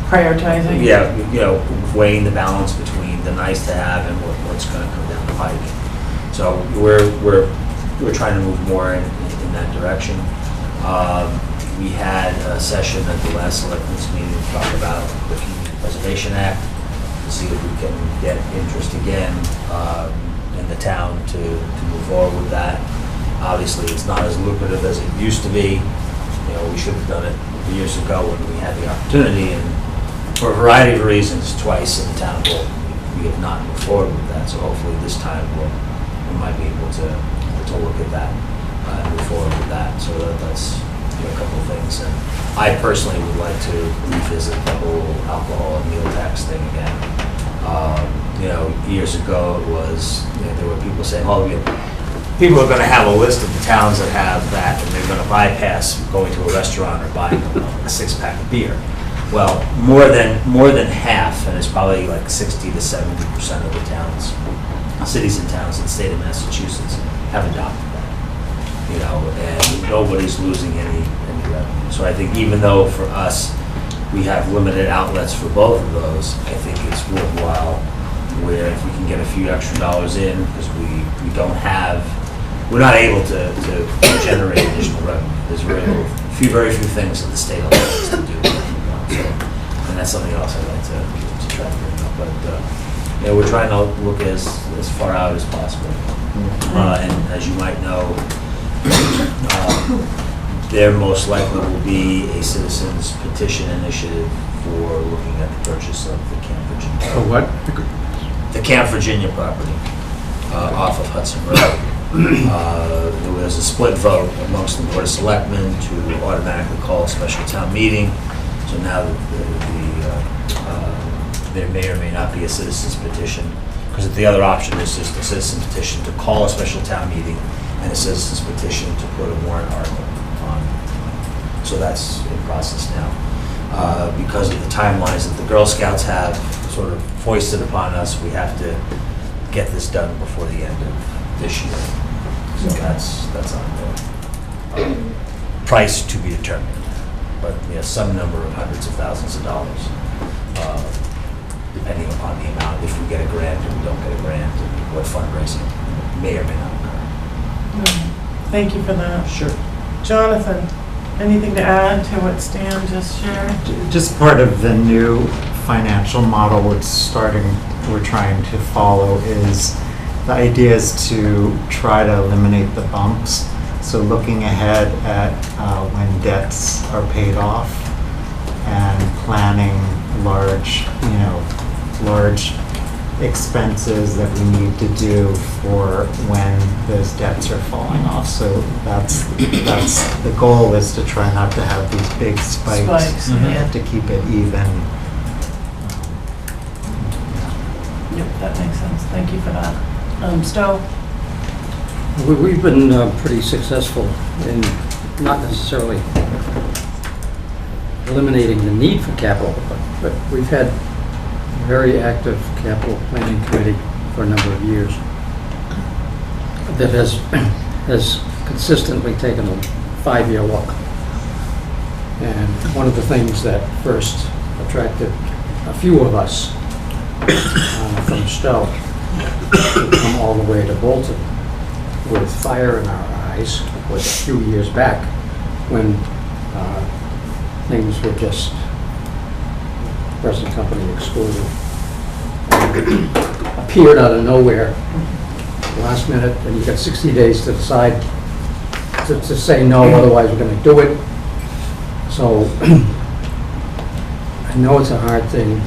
S1: Prioritizing.
S6: weighing the balance between the nice-to-have and what's going to come down the pike. So we're trying to move more in that direction. We had a session at the last selectmen's meeting to talk about the Community Preservation Act, to see if we can get interest again in the town to move forward with that. Obviously, it's not as lucrative as it used to be. We should have done it years ago when we had the opportunity, and for a variety of reasons, twice in the town board, we have not moved forward with that. So hopefully this time we might be able to look at that and move forward with that. So that's a couple of things. And I personally would like to revisit the whole alcohol and meal tax thing again. Years ago it was, there were people saying, oh, people are gonna have a list of the towns that have that, and they're gonna bypass going to a restaurant or buying a six-pack of beer. Well, more than half, and it's probably like 60 to 70% of the towns, cities and towns in the state of Massachusetts have adopted that. You know, and nobody's losing any revenue. So I think even though for us, we have limited outlets for both of those, I think it's worthwhile where if we can get a few extra dollars in, because we're not able to generate additional revenue. There's very few things that the state allows us to do. So, and that's something else I'd like to try to bring up. But yeah, we're trying to look as far out as possible. And as you might know, there most likely will be a citizens petition initiative for looking at the purchase of the Camp Virginia.
S7: For what?
S6: The Camp Virginia property off of Hudson Road. There was a split vote amongst the Board of Selectmen to automatically call a special town meeting. So now there may or may not be a citizens petition, because the other option is just a citizen petition to call a special town meeting and a citizens petition to put a warrant article on. So that's in process now. Because of the timelines that the Girl Scouts have sort of foisted upon us, we have to get this done before the end of this year. So that's ongoing. Price to be determined, but some number of hundreds of thousands of dollars, depending upon the amount, if we get a grant or we don't get a grant, and what fundraising may or may not occur.
S1: Thank you for that.
S6: Sure.
S1: Jonathan, anything to add to what Stan just shared?
S9: Just part of the new financial model we're trying to follow is the idea is to try to eliminate the bumps. So looking ahead at when debts are paid off and planning large expenses that we need to do for when those debts are falling off. So that's the goal, is to try not to have these big spikes.
S1: Yeah.
S9: To keep it even.
S1: Yep, that makes sense. Thank you for that. Stow?
S7: We've been pretty successful in not necessarily eliminating the need for capital, but we've had a very active capital planning committee for a number of years that has consistently taken a 5-year look. And one of the things that first attracted a few of us from Stow to come all the way to Bolton with fire in our eyes was a few years back when things were just present company excluded. Appeared out of nowhere, last minute, and you got 60 days to decide to say no, otherwise we're going to do it. So I know it's a hard thing,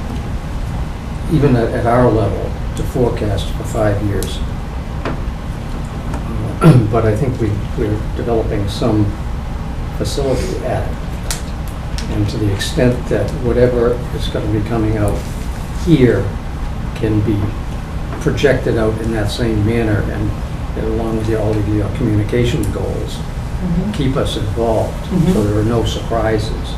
S7: even at our level, to forecast for 5 years. But I think we're developing some facility at it. And to the extent that whatever is going to be coming out here can be projected out in that same manner, and along with all of your communication goals, keep us involved so there are no surprises.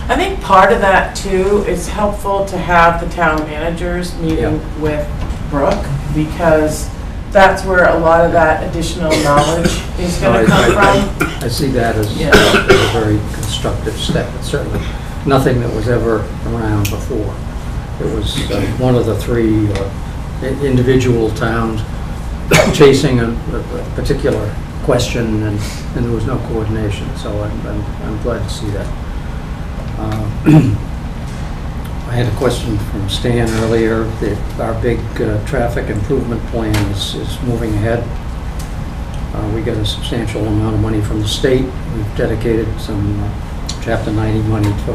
S1: I think part of that too is helpful to have the town managers meeting with Brooke, because that's where a lot of that additional knowledge is going to come from.
S7: I see that as a very constructive step. It's certainly nothing that was ever around before. It was one of the 3 individual towns chasing a particular question, and there was no coordination. So I'm glad to see that. I had a question from Stan earlier. Our big traffic improvement plan is moving ahead. We got a substantial amount of money from the state. We've dedicated some Chapter 90 money to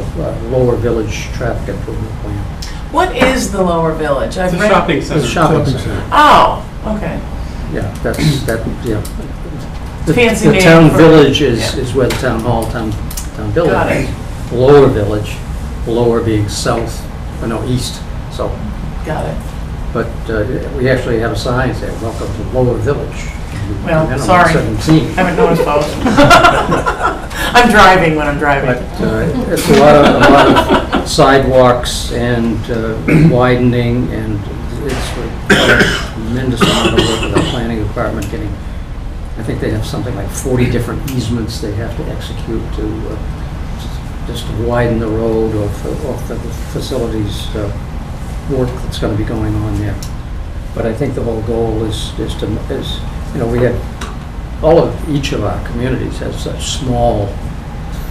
S7: Lower Village traffic improvement plan.
S1: What is the Lower Village?
S8: It's a shopping center.
S7: It's a shopping center.
S1: Oh, okay.
S7: Yeah, yeah.
S1: Fancy
S7: The
S1: name
S7: town
S1: for-
S7: village is where the town hall, town village.
S1: Got it.
S7: Lower Village, lower being south, east, so.
S1: Got it.
S7: But we actually have a sign saying, welcome to Lower Village.
S1: Well,
S7: And I'm
S1: sorry.
S7: 17.
S1: Haven't noticed those. I'm driving when I'm driving.
S7: But it's a lot of sidewalks and widening, and it's a tremendous amount of work with the planning department getting, I think they have something like 40 different easements they have to execute to just to widen the road off the facilities work that's going to be going on there. But I think the whole goal is we have, each of our communities has such small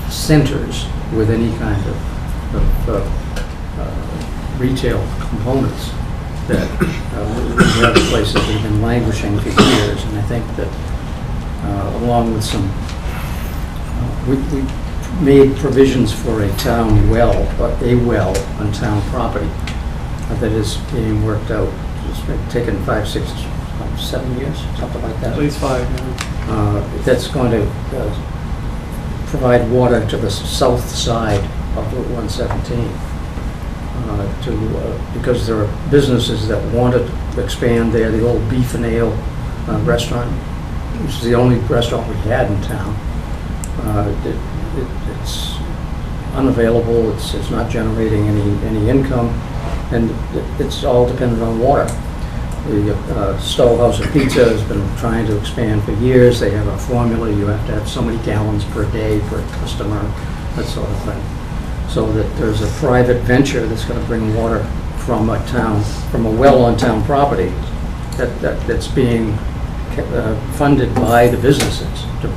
S7: centers with any kind of retail components that we have places that have been languishing for years, and I think that along with some, we made provisions for a town well, on town property that is being worked out. It's been taken 5, 6, 7 years, something like that.
S8: At least 5, yeah.
S7: That's going to provide water to the south side of Route 117 because there are businesses that want to expand there. The old Beef and Ale restaurant, which is the only restaurant we had in town, it's unavailable. It's not generating any income, and it's all dependent on water. The Stow House of Pizza has been trying to expand for years. They have a formula. You have to have so many gallons per day per customer, that sort of thing. So that there's a private venture that's going to bring water from a well on town property that's being funded by the businesses to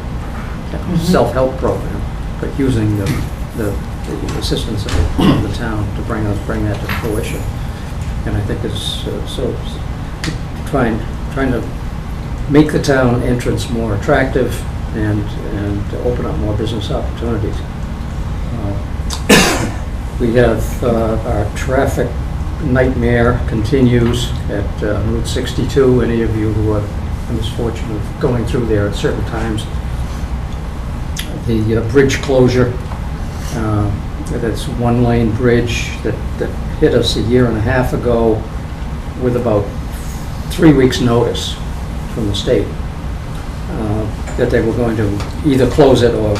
S7: self-help program, but using the assistance of the town to bring that to fruition. And I think it's trying to make the town entrance more attractive and open up more business opportunities. We have our traffic nightmare continues at Route 62. Any of you who have the misfortune of going through there at certain times, the bridge closure, that's one-lane bridge that hit us a year and a half ago with about 3 weeks' notice from the state that they were going to either close it or,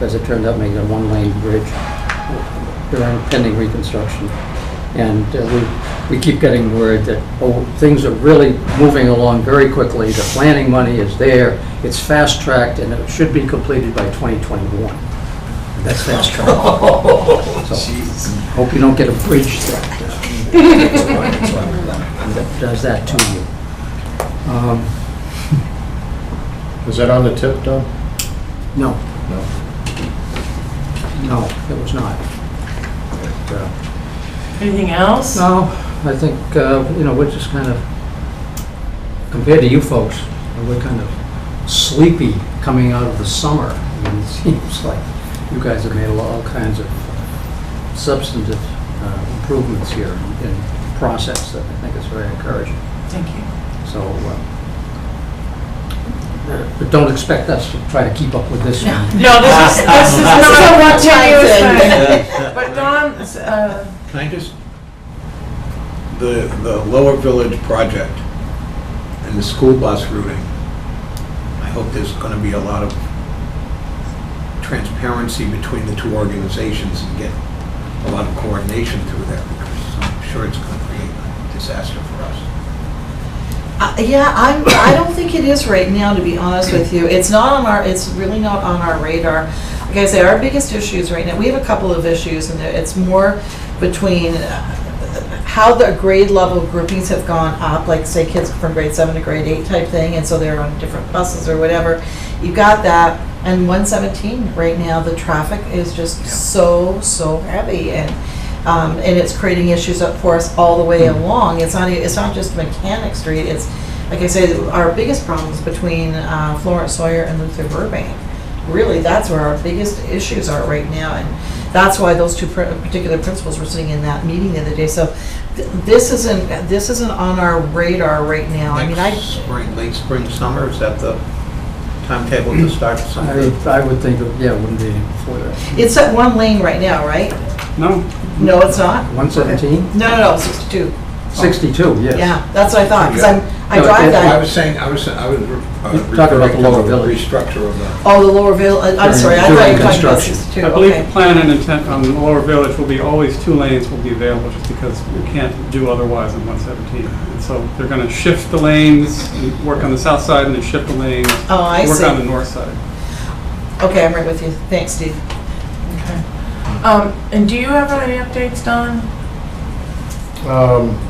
S7: as it turned out, make it a one-lane bridge during pending reconstruction. And we keep getting word that things are really moving along very quickly. The planning money is there. It's fast-tracked, and it should be completed by 2021. That's fast-tracked. So, hope you don't get a bridge that does that to you.
S4: Is that on the tip, Don?
S7: No,
S4: No.
S7: no, it was not.
S1: Anything else?
S7: No, I think, we're just kind of, compared to you folks, we're kind of sleepy coming out of the summer. I mean, it seems like you guys have made all kinds of substantive improvements here in process that I think is very encouraging.
S1: Thank you.
S7: So, but don't expect us to try to keep up with this one.
S1: No, this is not a
S2: one-time
S1: continuous
S2: thing.
S1: thing. But Don,
S10: Can I just, the Lower Village project and the school bus routing, I hope there's going to be a lot of transparency between the two organizations and get a lot of coordination through there, because I'm sure it's going to create a disaster for us.
S2: I don't think it is right now, to be honest with you. It's really not on our radar. Like I say, our biggest issues right now, we have a couple of issues, and it's more between how the grade level groupings have gone up, like say kids from grade 7 to grade 8 type thing, and so they're on different buses or whatever. You've got that, and 117 right now, the traffic is just so heavy, and it's creating issues up for us all the way along. It's not just Mechanic Street. It's, like I say, our biggest problems between Florence Sawyer and Luther Burbank. Really, that's where our biggest issues are right now, and that's why those two particular principals were sitting in that meeting the other day. So this isn't on our radar right now.
S10: Late spring, summer, is that the timetable to start?
S7: I would think, it wouldn't be before that.
S2: It's at one lane right now, right?
S8: No?
S2: No, it's not.
S7: 117?
S2: No, 62.
S7: 62, yes.
S2: Yeah, that's what I thought, because I drive
S10: I
S2: that.
S10: was saying, I was
S7: talking about the
S10: referring to
S7: lower
S10: the
S7: village.
S10: restructure of the.
S2: Oh, the lower village, I'm sorry, I thought you were talking about
S10: Construction.
S2: 62,
S8: I believe
S2: okay.
S8: the plan and intent on the lower village will be always 2 lanes will be available just because we can't do otherwise on 117. And so they're going to shift the lanes, and work on the south side and then shift the lanes.
S2: Oh, I
S8: Work
S2: see.
S8: on the north side.
S2: Okay, I'm right with you. Thanks, Steve.
S1: Okay. And do you have any updates, Don?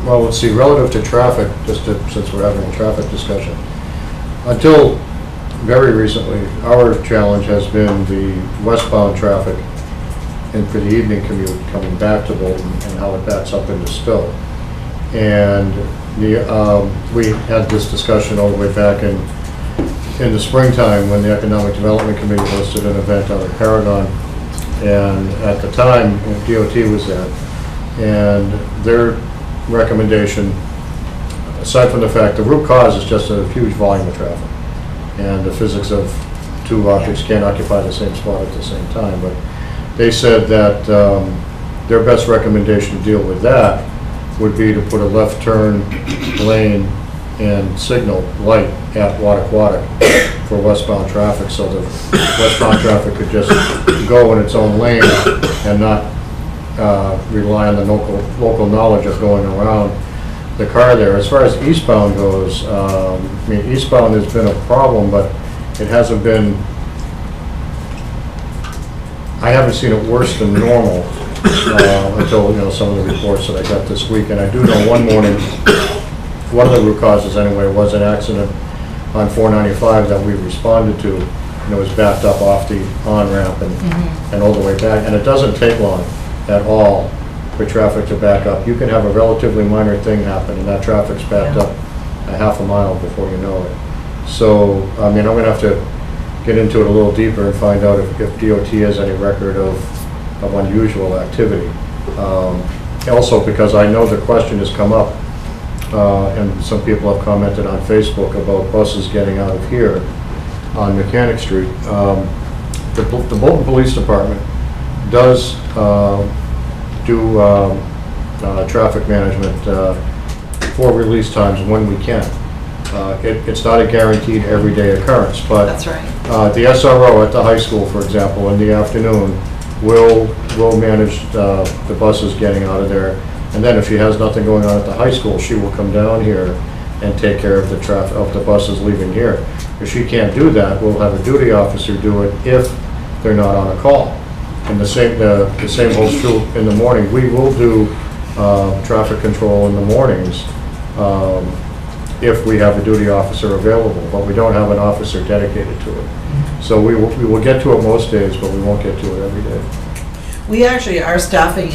S4: Well, let's see, relative to traffic, since we're having a traffic discussion. Until very recently, our challenge has been the westbound traffic and for the evening commute coming back to Bolton and how it backs up into Stow. And we had this discussion all the way back in the springtime when the Economic Development Committee hosted an event out at Paragon. And at the time, DOT was there. And their recommendation, aside from the fact the root cause is just a huge volume of traffic. And the physics of 2 objects can't occupy the same spot at the same time. But they said that their best recommendation to deal with that would be to put a left turn lane and signal light at Wattaquatic for westbound traffic, so the westbound traffic could just go in its own lane and not rely on the local knowledge of going around the car there. As far as eastbound goes, I mean, eastbound has been a problem, but it hasn't been, I haven't seen it worse than normal until, some of the reports that I got this week. And I do know one morning, one of the root causes anyway was an accident on 495 that we responded to, and it was backed up off the on-ramp and all the way back. And it doesn't take long at all for traffic to back up. You can have a relatively minor thing happen, and that traffic's backed up a half a mile before you know it. So, I mean, I'm gonna have to get into it a little deeper and find out if DOT has any record of unusual activity. Also, because I know the question has come up, and some people have commented on Facebook about buses getting out of here on Mechanic Street. The Bolton Police Department does do traffic management for release times when we can. It's not a guaranteed everyday occurrence, but
S2: That's right.
S4: the SRO at the high school, for example, in the afternoon will manage the buses getting out of there. And then if she has nothing going on at the high school, she will come down here and take care of the traffic of the buses leaving here. If she can't do that, we'll have a duty officer do it if they're not on a call. And the same holds true in the morning. We will do traffic control in the mornings if we have a duty officer available, but we don't have an officer dedicated to it. So we will get to it most days, but we won't get to it every day.
S2: We actually, our staffing,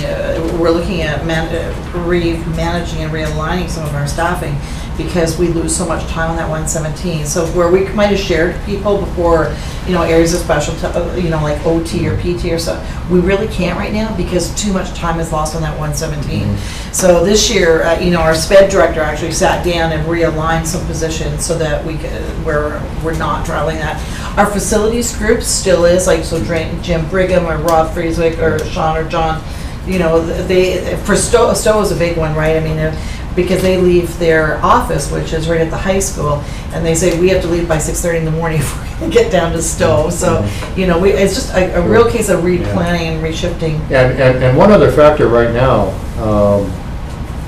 S2: we're looking at managing and realigning some of our staffing because we lose so much time on that 117. So where we might have shared people before, areas of special, like OT or PT or so, we really can't right now because too much time is lost on that 117. So this year, our SPED director actually sat down and realigned some positions so that we're not traveling that. Our facilities group still is, Jim Brigham or Rob Frieswick or Sean or John, for Stow is a big one, right? I mean, because they leave their office, which is right at the high school, and they say we have to leave by 6:30 in the morning if we're going to get down to Stow. So, it's just a real case of replanning and reshifting.
S4: And one other factor right now,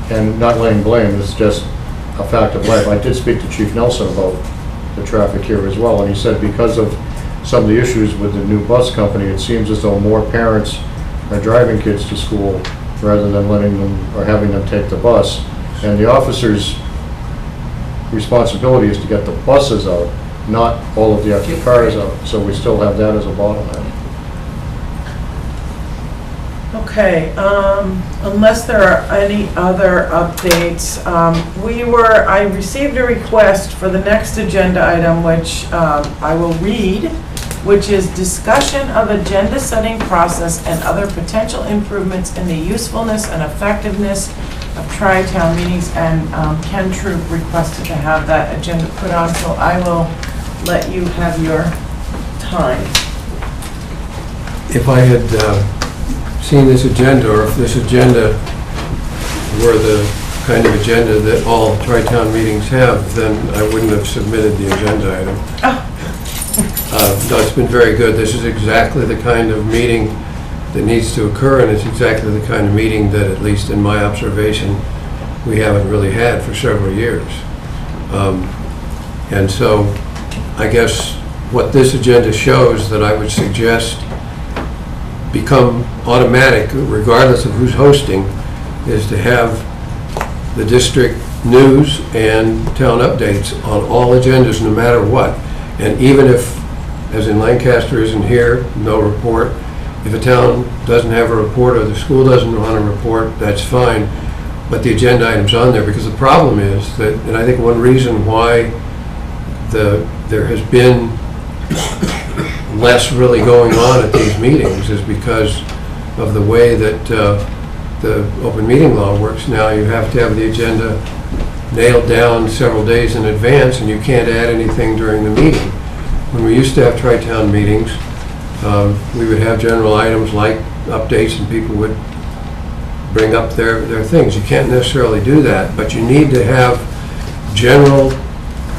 S4: and not laying blame, is just a fact of life. I did speak to Chief Nelson about the traffic here as well, and he said because of some of the issues with the new bus company, it seems as though more parents are driving kids to school rather than letting them or having them take the bus. And the officer's responsibility is to get the buses out, not all of the extra cars out. So we still have that as a bottleneck.
S1: Okay, unless there are any other updates, I received a request for the next agenda item, which I will read, which is discussion of agenda setting process and other potential improvements in the usefulness and effectiveness of tri-town meetings, and Ken Troop requested to have that agenda put on, so I will let you have your time.
S11: If I had seen this agenda, or if this agenda were the kind of agenda that all tri-town meetings have, then I wouldn't have submitted the agenda item. No, it's been very good. This is exactly the kind of meeting that needs to occur, and it's exactly the kind of meeting that, at least in my observation, we haven't really had for several years. And so I guess what this agenda shows that I would suggest become automatic, regardless of who's hosting, is to have the district news and town updates on all agendas, no matter what. And even if, as in Lancaster isn't here, no report, if a town doesn't have a report or the school doesn't want a report, that's fine, but the agenda item's on there, because the problem is that, and I think one reason why there has been less really going on at these meetings is because of the way that the open meeting law works now. You have to have the agenda nailed down several days in advance, and you can't add anything during the meeting. When we used to have tri-town meetings, we would have general items like updates, and people would bring up their things. You can't necessarily do that, but you need to have general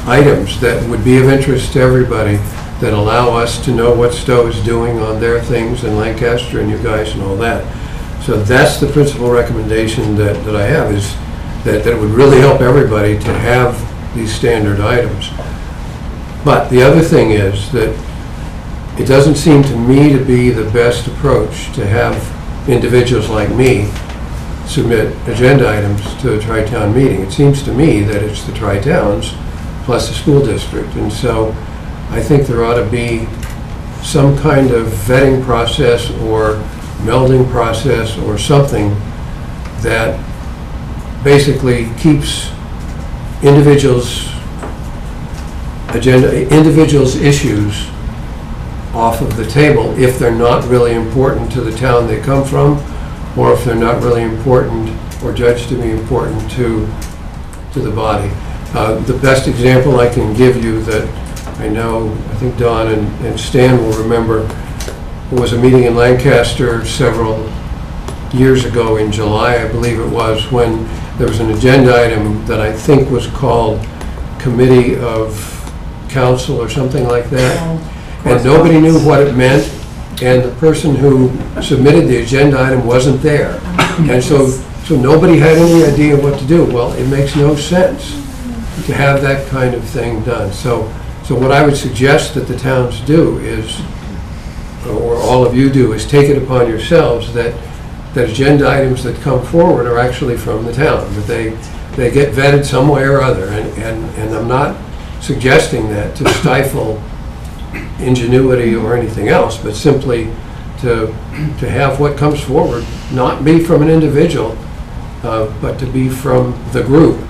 S11: items that would be of interest to everybody, that allow us to know what Stow is doing on their things in Lancaster and you guys and all that. So that's the principal recommendation that I have, is that it would really help everybody to have these standard items. But the other thing is that it doesn't seem to me to be the best approach to have individuals like me submit agenda items to a tri-town meeting. It seems to me that it's the tri-towns plus the school district. And so I think there ought to be some kind of vetting process or melding process or something that basically keeps individuals' issues off of the table if they're not really important to the town they come from, or if they're not really important or judged to be important to the body. The best example I can give you that I know, I think Don and Stan will remember, was a meeting in Lancaster several years ago in July, I believe it was, when there was an agenda item that I think was called Committee of Council or something like that. And nobody knew what it meant, and the person who submitted the agenda item wasn't there. And so nobody had any idea what to do. Well, it makes no sense to have that kind of thing done. So what I would suggest that the towns do is, or all of you do, is take it upon yourselves that agenda items that come forward are actually from the town, that they get vetted some way or other. And I'm not suggesting that to stifle ingenuity or anything else, but simply to have what comes forward not be from an individual, but to be from the group,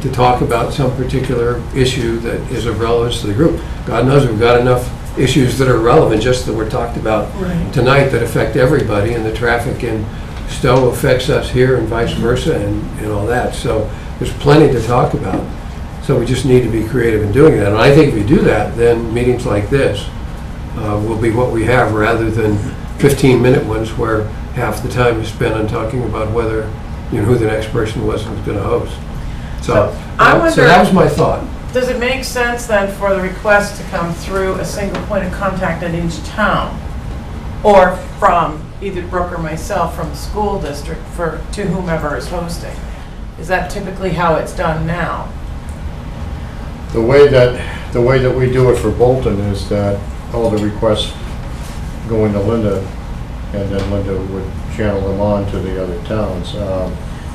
S11: to talk about some particular issue that is of relevance to the group. God knows we've got enough issues that are relevant, just that we're talked about tonight, that affect everybody, and the traffic in Stow affects us here and vice versa and all that. So there's plenty to talk about. So we just need to be creative in doing that. And I think if we do that, then meetings like this will be what we have, rather than 15-minute ones where half the time is spent on talking about whether, who the next person was who was going to host. So that was my thought.
S1: Does it make sense then for the request to come through a single point of contact at each town, or from either Brooke or myself from the school district to whomever is hosting? Is that typically how it's done now?
S4: The way that we do it for Bolton is that all the requests go into Linda, and then Linda would channel them on to the other towns.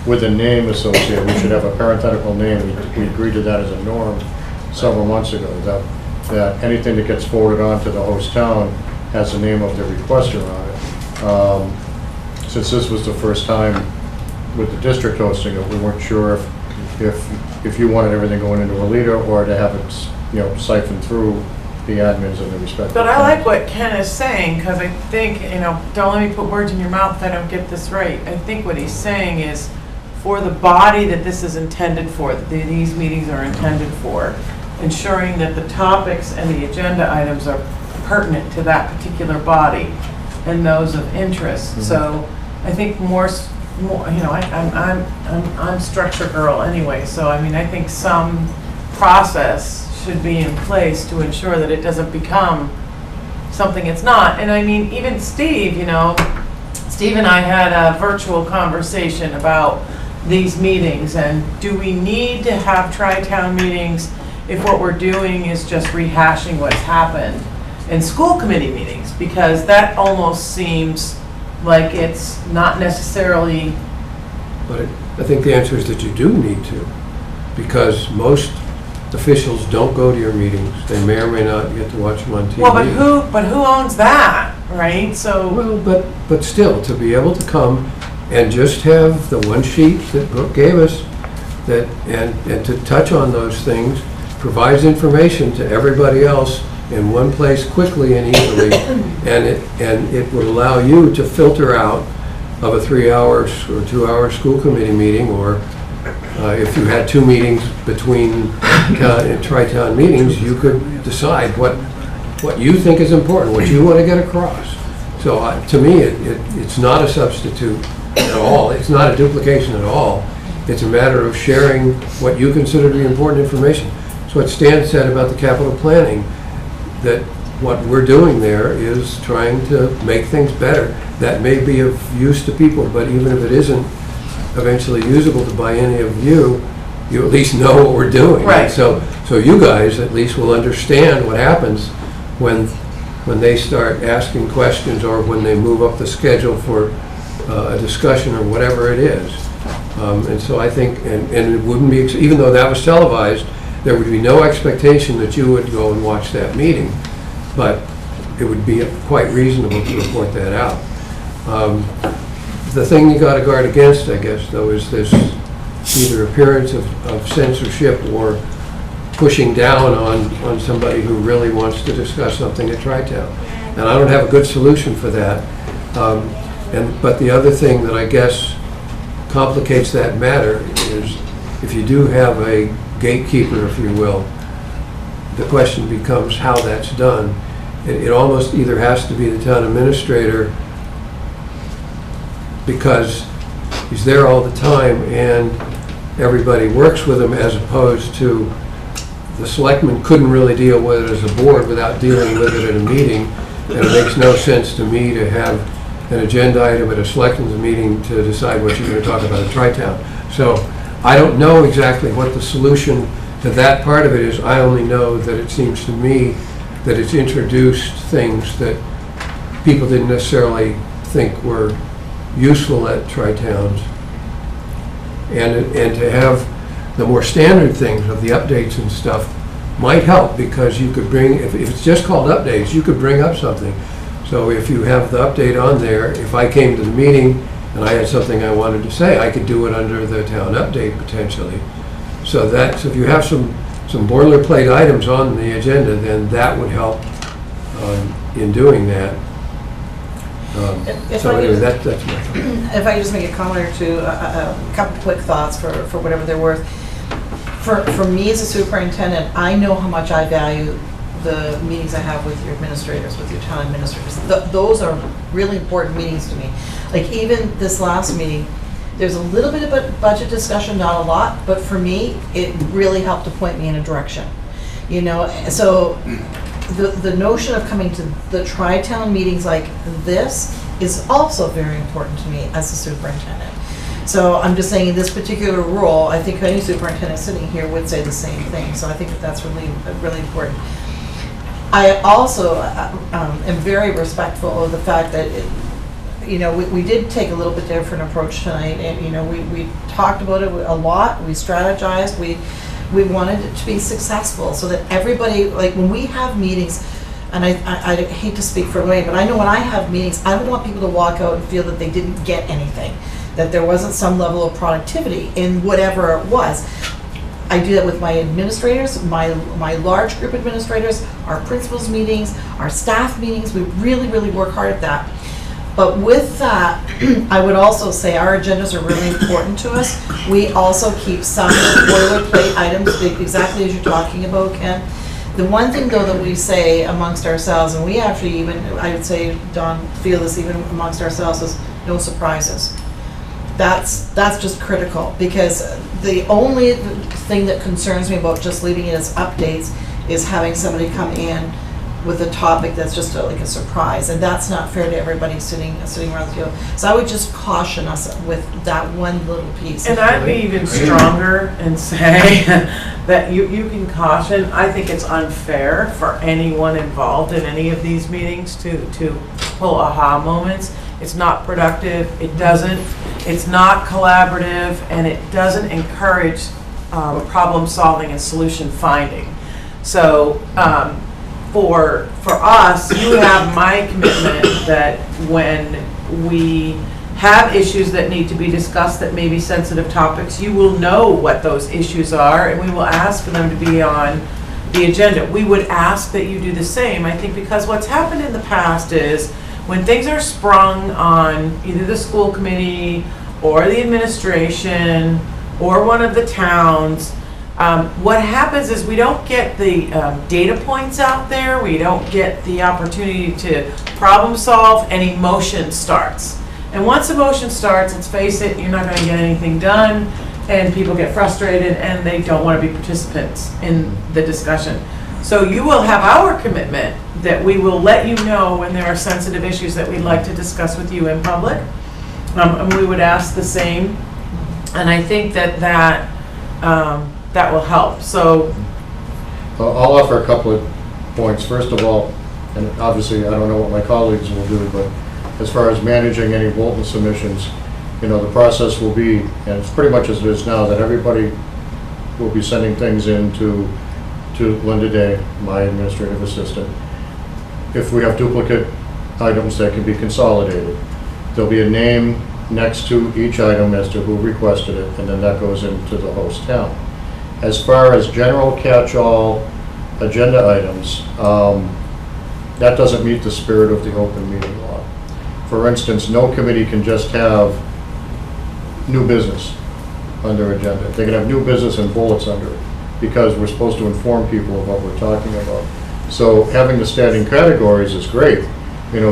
S4: With a name associated, we should have a parenthetical name. We agreed to that as a norm several months ago, that anything that gets forwarded on to the host town has the name of the requester on it. Since this was the first time with the district hosting it, we weren't sure if you wanted everything going into a leader, or to have it, siphoned through the admins in the respective.
S1: But I like what Ken is saying, because I think, don't let me put words in your mouth if I don't get this right. I think what he's saying is, for the body that this is intended for, that these meetings are intended for, ensuring that the topics and the agenda items are pertinent to that particular body and those of interest. So I think more more, you know, I'm structure girl anyway, so I mean, I think some process should be in place to ensure that it doesn't become something it's not. And I mean, even Steve, you know, Steve and I had a virtual conversation about these meetings, and do we need to have tri-town meetings if what we're doing is just rehashing what's happened in school committee meetings? Because that almost seems like it's not necessarily.
S11: But I think the answer is that you do need to, because most officials don't go to your meetings. They may or may not get to watch them on TV.
S1: Well, but who owns that, right? So.
S11: Well, but still, to be able to come and just have the one sheet that Brooke gave us, that and to touch on those things, provides information to everybody else in one place quickly and easily, and it would allow you to filter out of a 3-hour or 2-hour school committee meeting, or if you had 2 meetings between tri-town meetings, you could decide what you think is important, what you want to get across. So to me, it's not a substitute at all. It's not a duplication at all. It's a matter of sharing what you consider to be important information. So what Stan said about the capital planning, that what we're doing there is trying to make things better. That may be of use to people, but even if it isn't eventually usable to by any of you, you at least know what we're doing.
S1: Right.
S11: So you guys at least will understand what happens when they start asking questions, or when they move up the schedule for a discussion or whatever it is. And so I think, and it wouldn't be, even though that was televised, there would be no expectation that you would go and watch that meeting, but it would be quite reasonable to report that out. The thing you got to guard against, I guess, though, is this either appearance of censorship or pushing down on somebody who really wants to discuss something at Tri-Town. And I don't have a good solution for that. But the other thing that I guess complicates that matter is, if you do have a gatekeeper, if you will, the question becomes how that's done. It almost either has to be the town administrator, because he's there all the time and everybody works with him, as opposed to the selectmen couldn't really deal with it as a board without dealing with it at a meeting. And it makes no sense to me to have an agenda item at a selectmen's meeting to decide what you're going to talk about at Tri-Town. So I don't know exactly what the solution to that part of it is. I only know that it seems to me that it's introduced things that people didn't necessarily think were useful at Tri-Towns. And to have the more standard things of the updates and stuff might help, because you could bring, if it's just called updates, you could bring up something. So if you have the update on there, if I came to the meeting and I had something I wanted to say, I could do it under the town update potentially. So if you have some boilerplate items on the agenda, then that would help in doing that.
S2: If
S11: So
S2: I
S11: anyway,
S2: could-
S11: that's my thought.
S2: If I just make a comment or two, a couple quick thoughts for whatever they're worth. For me as a superintendent, I know how much I value the meetings I have with your administrators, with your town administrators. Those are really important meetings to me. Like even this last meeting, there's a little bit of a budget discussion, not a lot, but for me, it really helped to point me in a direction. You know, so the notion of coming to the Tri-Town meetings like this is also very important to me as a superintendent. So I'm just saying, in this particular role, I think any superintendent sitting here would say the same thing. So I think that's really, really important. I also am very respectful of the fact that, you know, we did take a little bit different approach tonight, and, you know, we talked about it a lot, we strategized, we wanted it to be successful, so that everybody, like when we have meetings, and I hate to speak for Wayne, but I know when I have meetings, I don't want people to walk out and feel that they didn't get anything, that there wasn't some level of productivity in whatever it was. I do that with my administrators, my large group administrators, our principals meetings, our staff meetings. We really, really work hard at that. But with that, I would also say our agendas are really important to us. We also keep some boilerplate items, exactly as you're talking about, Ken. The one thing, though, that we say amongst ourselves, and we actually even, I would say, Don, feel this even amongst ourselves, is no surprises. That's just critical, because the only thing that concerns me about just leaving it as updates is having somebody come in with a topic that's just like a surprise, and that's not fair to everybody sitting around the table. So I would just caution us with that one little piece.
S1: And I'd be even stronger and say that you can caution, I think it's unfair for anyone involved in any of these meetings to pull aha moments. It's not productive, it's not collaborative, and it doesn't encourage problem solving and solution finding. So for us, you have my commitment that when we have issues that need to be discussed that may be sensitive topics, you will know what those issues are, and we will ask for them to be on the agenda. We would ask that you do the same, I think, because what's happened in the past is when things are sprung on either the school committee or the administration or one of the towns, what happens is we don't get the data points out there, we don't get the opportunity to problem solve, and emotion starts. And once emotion starts, let's face it, you're not going to get anything done, and people get frustrated and they don't want to be participants in the discussion. So you will have our commitment that we will let you know when there are sensitive issues that we'd like to discuss with you in public. And we would ask the same. And I think that will help. So
S4: I'll offer a couple of points. First of all, and obviously I don't know what my colleagues will do, but as far as managing any Bolton submissions, the process will be, and it's pretty much as it is now, that everybody will be sending things in to Linda Day, my administrative assistant. If we have duplicate items that can be consolidated, there'll be a name next to each item as to who requested it, and then that goes into the host town. As far as general catch-all agenda items, that doesn't meet the spirit of the open meeting law. For instance, no committee can just have new business on their agenda. They can have new business and bullets under it, because we're supposed to inform people of what we're talking about. So having the standing categories is great,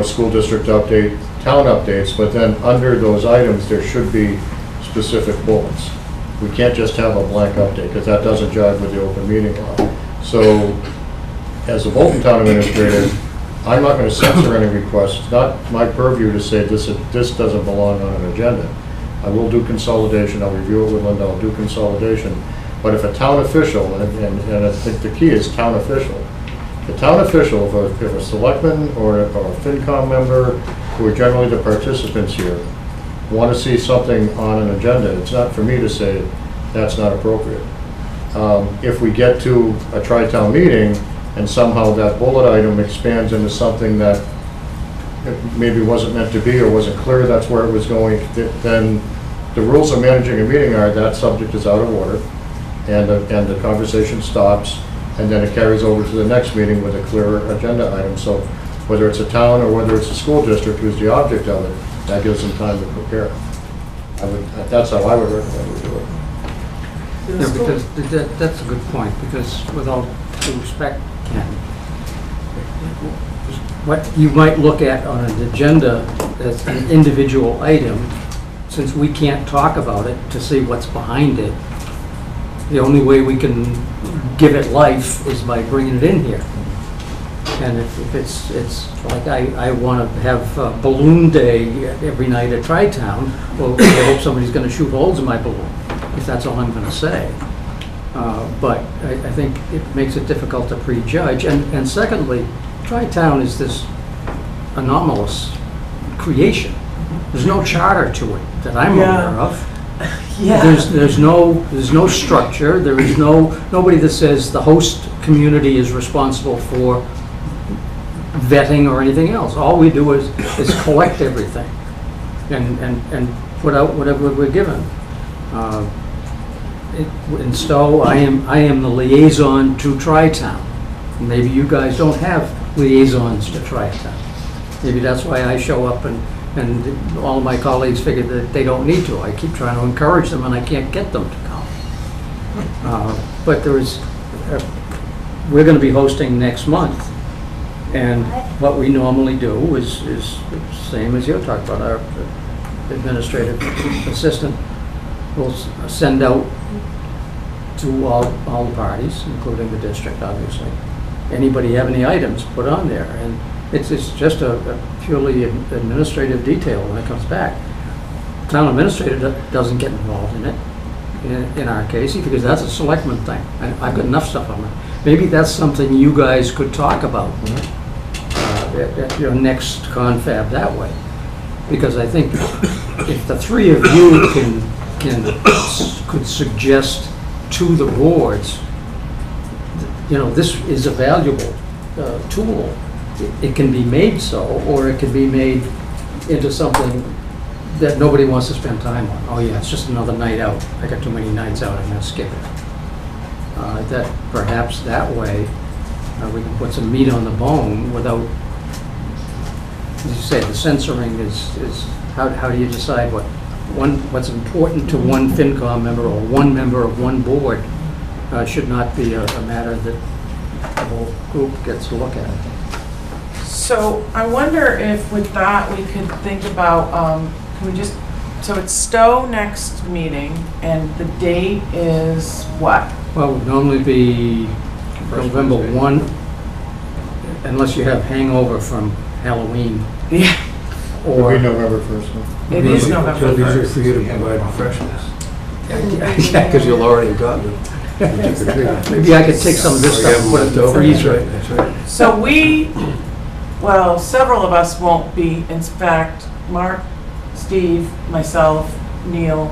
S4: school district update, town updates, but then under those items, there should be specific bullets. We can't just have a blank update, because that doesn't jive with the open meeting law. So as a Bolton Town Administrator, I'm not going to censor any requests. It's not my purview to say this doesn't belong on an agenda. I will do consolidation, I'll review it with Linda, I'll do consolidation. But if a town official, and I think the key is town official, the town official, if a selectman or a FinCom member, who are generally the participants here, want to see something on an agenda, it's not for me to say that's not appropriate. If we get to a tri-town meeting and somehow that bullet item expands into something that maybe wasn't meant to be or wasn't clear that's where it was going, then the rules of managing a meeting are that subject is out of order, and the conversation stops, and then it carries over to the next meeting with a clearer agenda item. So whether it's a town or whether it's a school district who's the object of it, that gives them time to prepare. That's how I would recommend we do it.
S7: Yeah, because that's a good point, because with all due respect, Ken, what you might look at on an agenda as an individual item, since we can't talk about it to see what's behind it, the only way we can give it life is by bringing it in here. And if it's like I want to have balloon day every night at Tri-Town, well, I hope somebody's going to shoot holes in my balloon, if that's all I'm going to say. But I think it makes it difficult to prejudge. And secondly, Tri-Town is this anomalous creation. There's no charter to it that I'm aware of.
S1: yeah.
S7: There's no structure. There is nobody that says the host community is responsible for vetting or anything else. All we do is collect everything and put out whatever we're given. In Stow, I am the liaison to Tri-Town. Maybe you guys don't have liaisons to Tri-Town. Maybe that's why I show up and all of my colleagues figure that they don't need to. I keep trying to encourage them and I can't get them to come. But we're going to be hosting next month. And what we normally do is the same as you're talking about. administrative assistant will send out to all the parties, including the district, obviously. Anybody have any items, put on there, and it's just a purely administrative detail when it comes back. Town administrator doesn't get involved in it, in our case, because that's a selectman thing. I've got enough stuff on it. Maybe that's something you guys could talk about at your next confab that way. Because I think if the three of you could suggest to the boards, this is a valuable tool. It can be made so, or it can be made into something that nobody wants to spend time on. Oh yeah, it's just another night out. I got too many nights out, I'm gonna skip it. That perhaps that way we can put some meat on the bone without, as you say, the censoring is how do you decide what's important to one FinCom member or one member of one board should not be a matter that the whole group gets to look at.
S1: So I wonder if with that, we could think about, can we just, so it's Stow next meeting, and the date is what?
S7: Well, it would normally be November 1, unless you have hangover from Halloween.
S1: Yeah.
S4: It'll
S7: Or,
S4: be November 1st. huh?
S1: It is November
S11: It'll be easier
S1: 1st.
S11: for you to provide refreshments. Yeah, because you'll already have gotten them.
S7: maybe I could take some of this stuff and put it in the freezer.
S11: That's right.
S1: So several of us won't be, in fact, Mark, Steve, myself, Neil,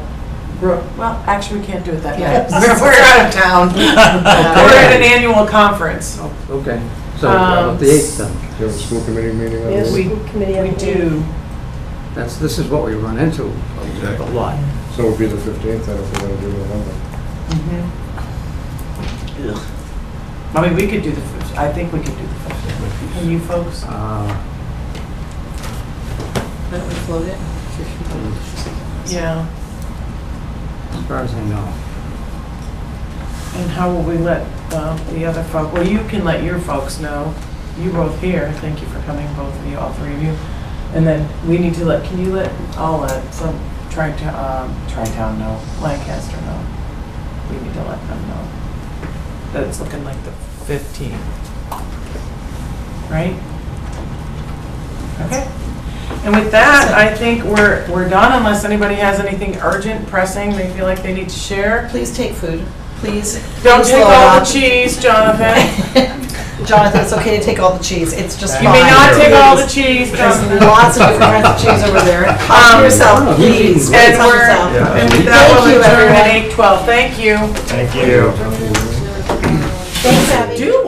S1: Brooke, well, actually, we can't do it that night. We're out of town. We're at an annual conference.
S7: Okay, so the 8th then.
S4: Do you have a school committee meeting on
S1: Yes,
S4: this?
S1: we do.
S7: This is what we run into a lot.
S4: So it would be the 15th, then, if we're going to do November.
S1: I mean, we could do the 15th. I think we could do the 15th. And you folks?
S2: Let me float it.
S1: Yeah.
S7: As far as I know.
S1: And how will we let the other folk, well, you can let your folks know. You both here, thank you for coming, both of you, all three of you. And then we need to let, I'll let some Tri-Town know, Lancaster know. We need to let them know that it's looking like the 15th. Right? Okay. And with that, I think we're done unless anybody has anything urgent, pressing, they feel like they need to share.
S2: Please take food, please.
S1: Don't
S2: Please
S1: take
S2: slow
S1: all
S2: down.
S1: the cheese, Jonathan.
S2: Jonathan, it's okay to take all the cheese, it's just fine.
S1: You may not take all the cheese,
S2: There's
S1: Jonathan.
S2: lots of different kinds of cheese over there. Help yourself, please.
S1: And
S2: Help
S1: we're,
S2: yourself.
S1: and with that, we'll
S2: Thank you,
S1: adjourn at
S2: everyone.
S1: 8:12. Thank you.
S9: Thank you.
S2: Thanks, Abby.
S1: Do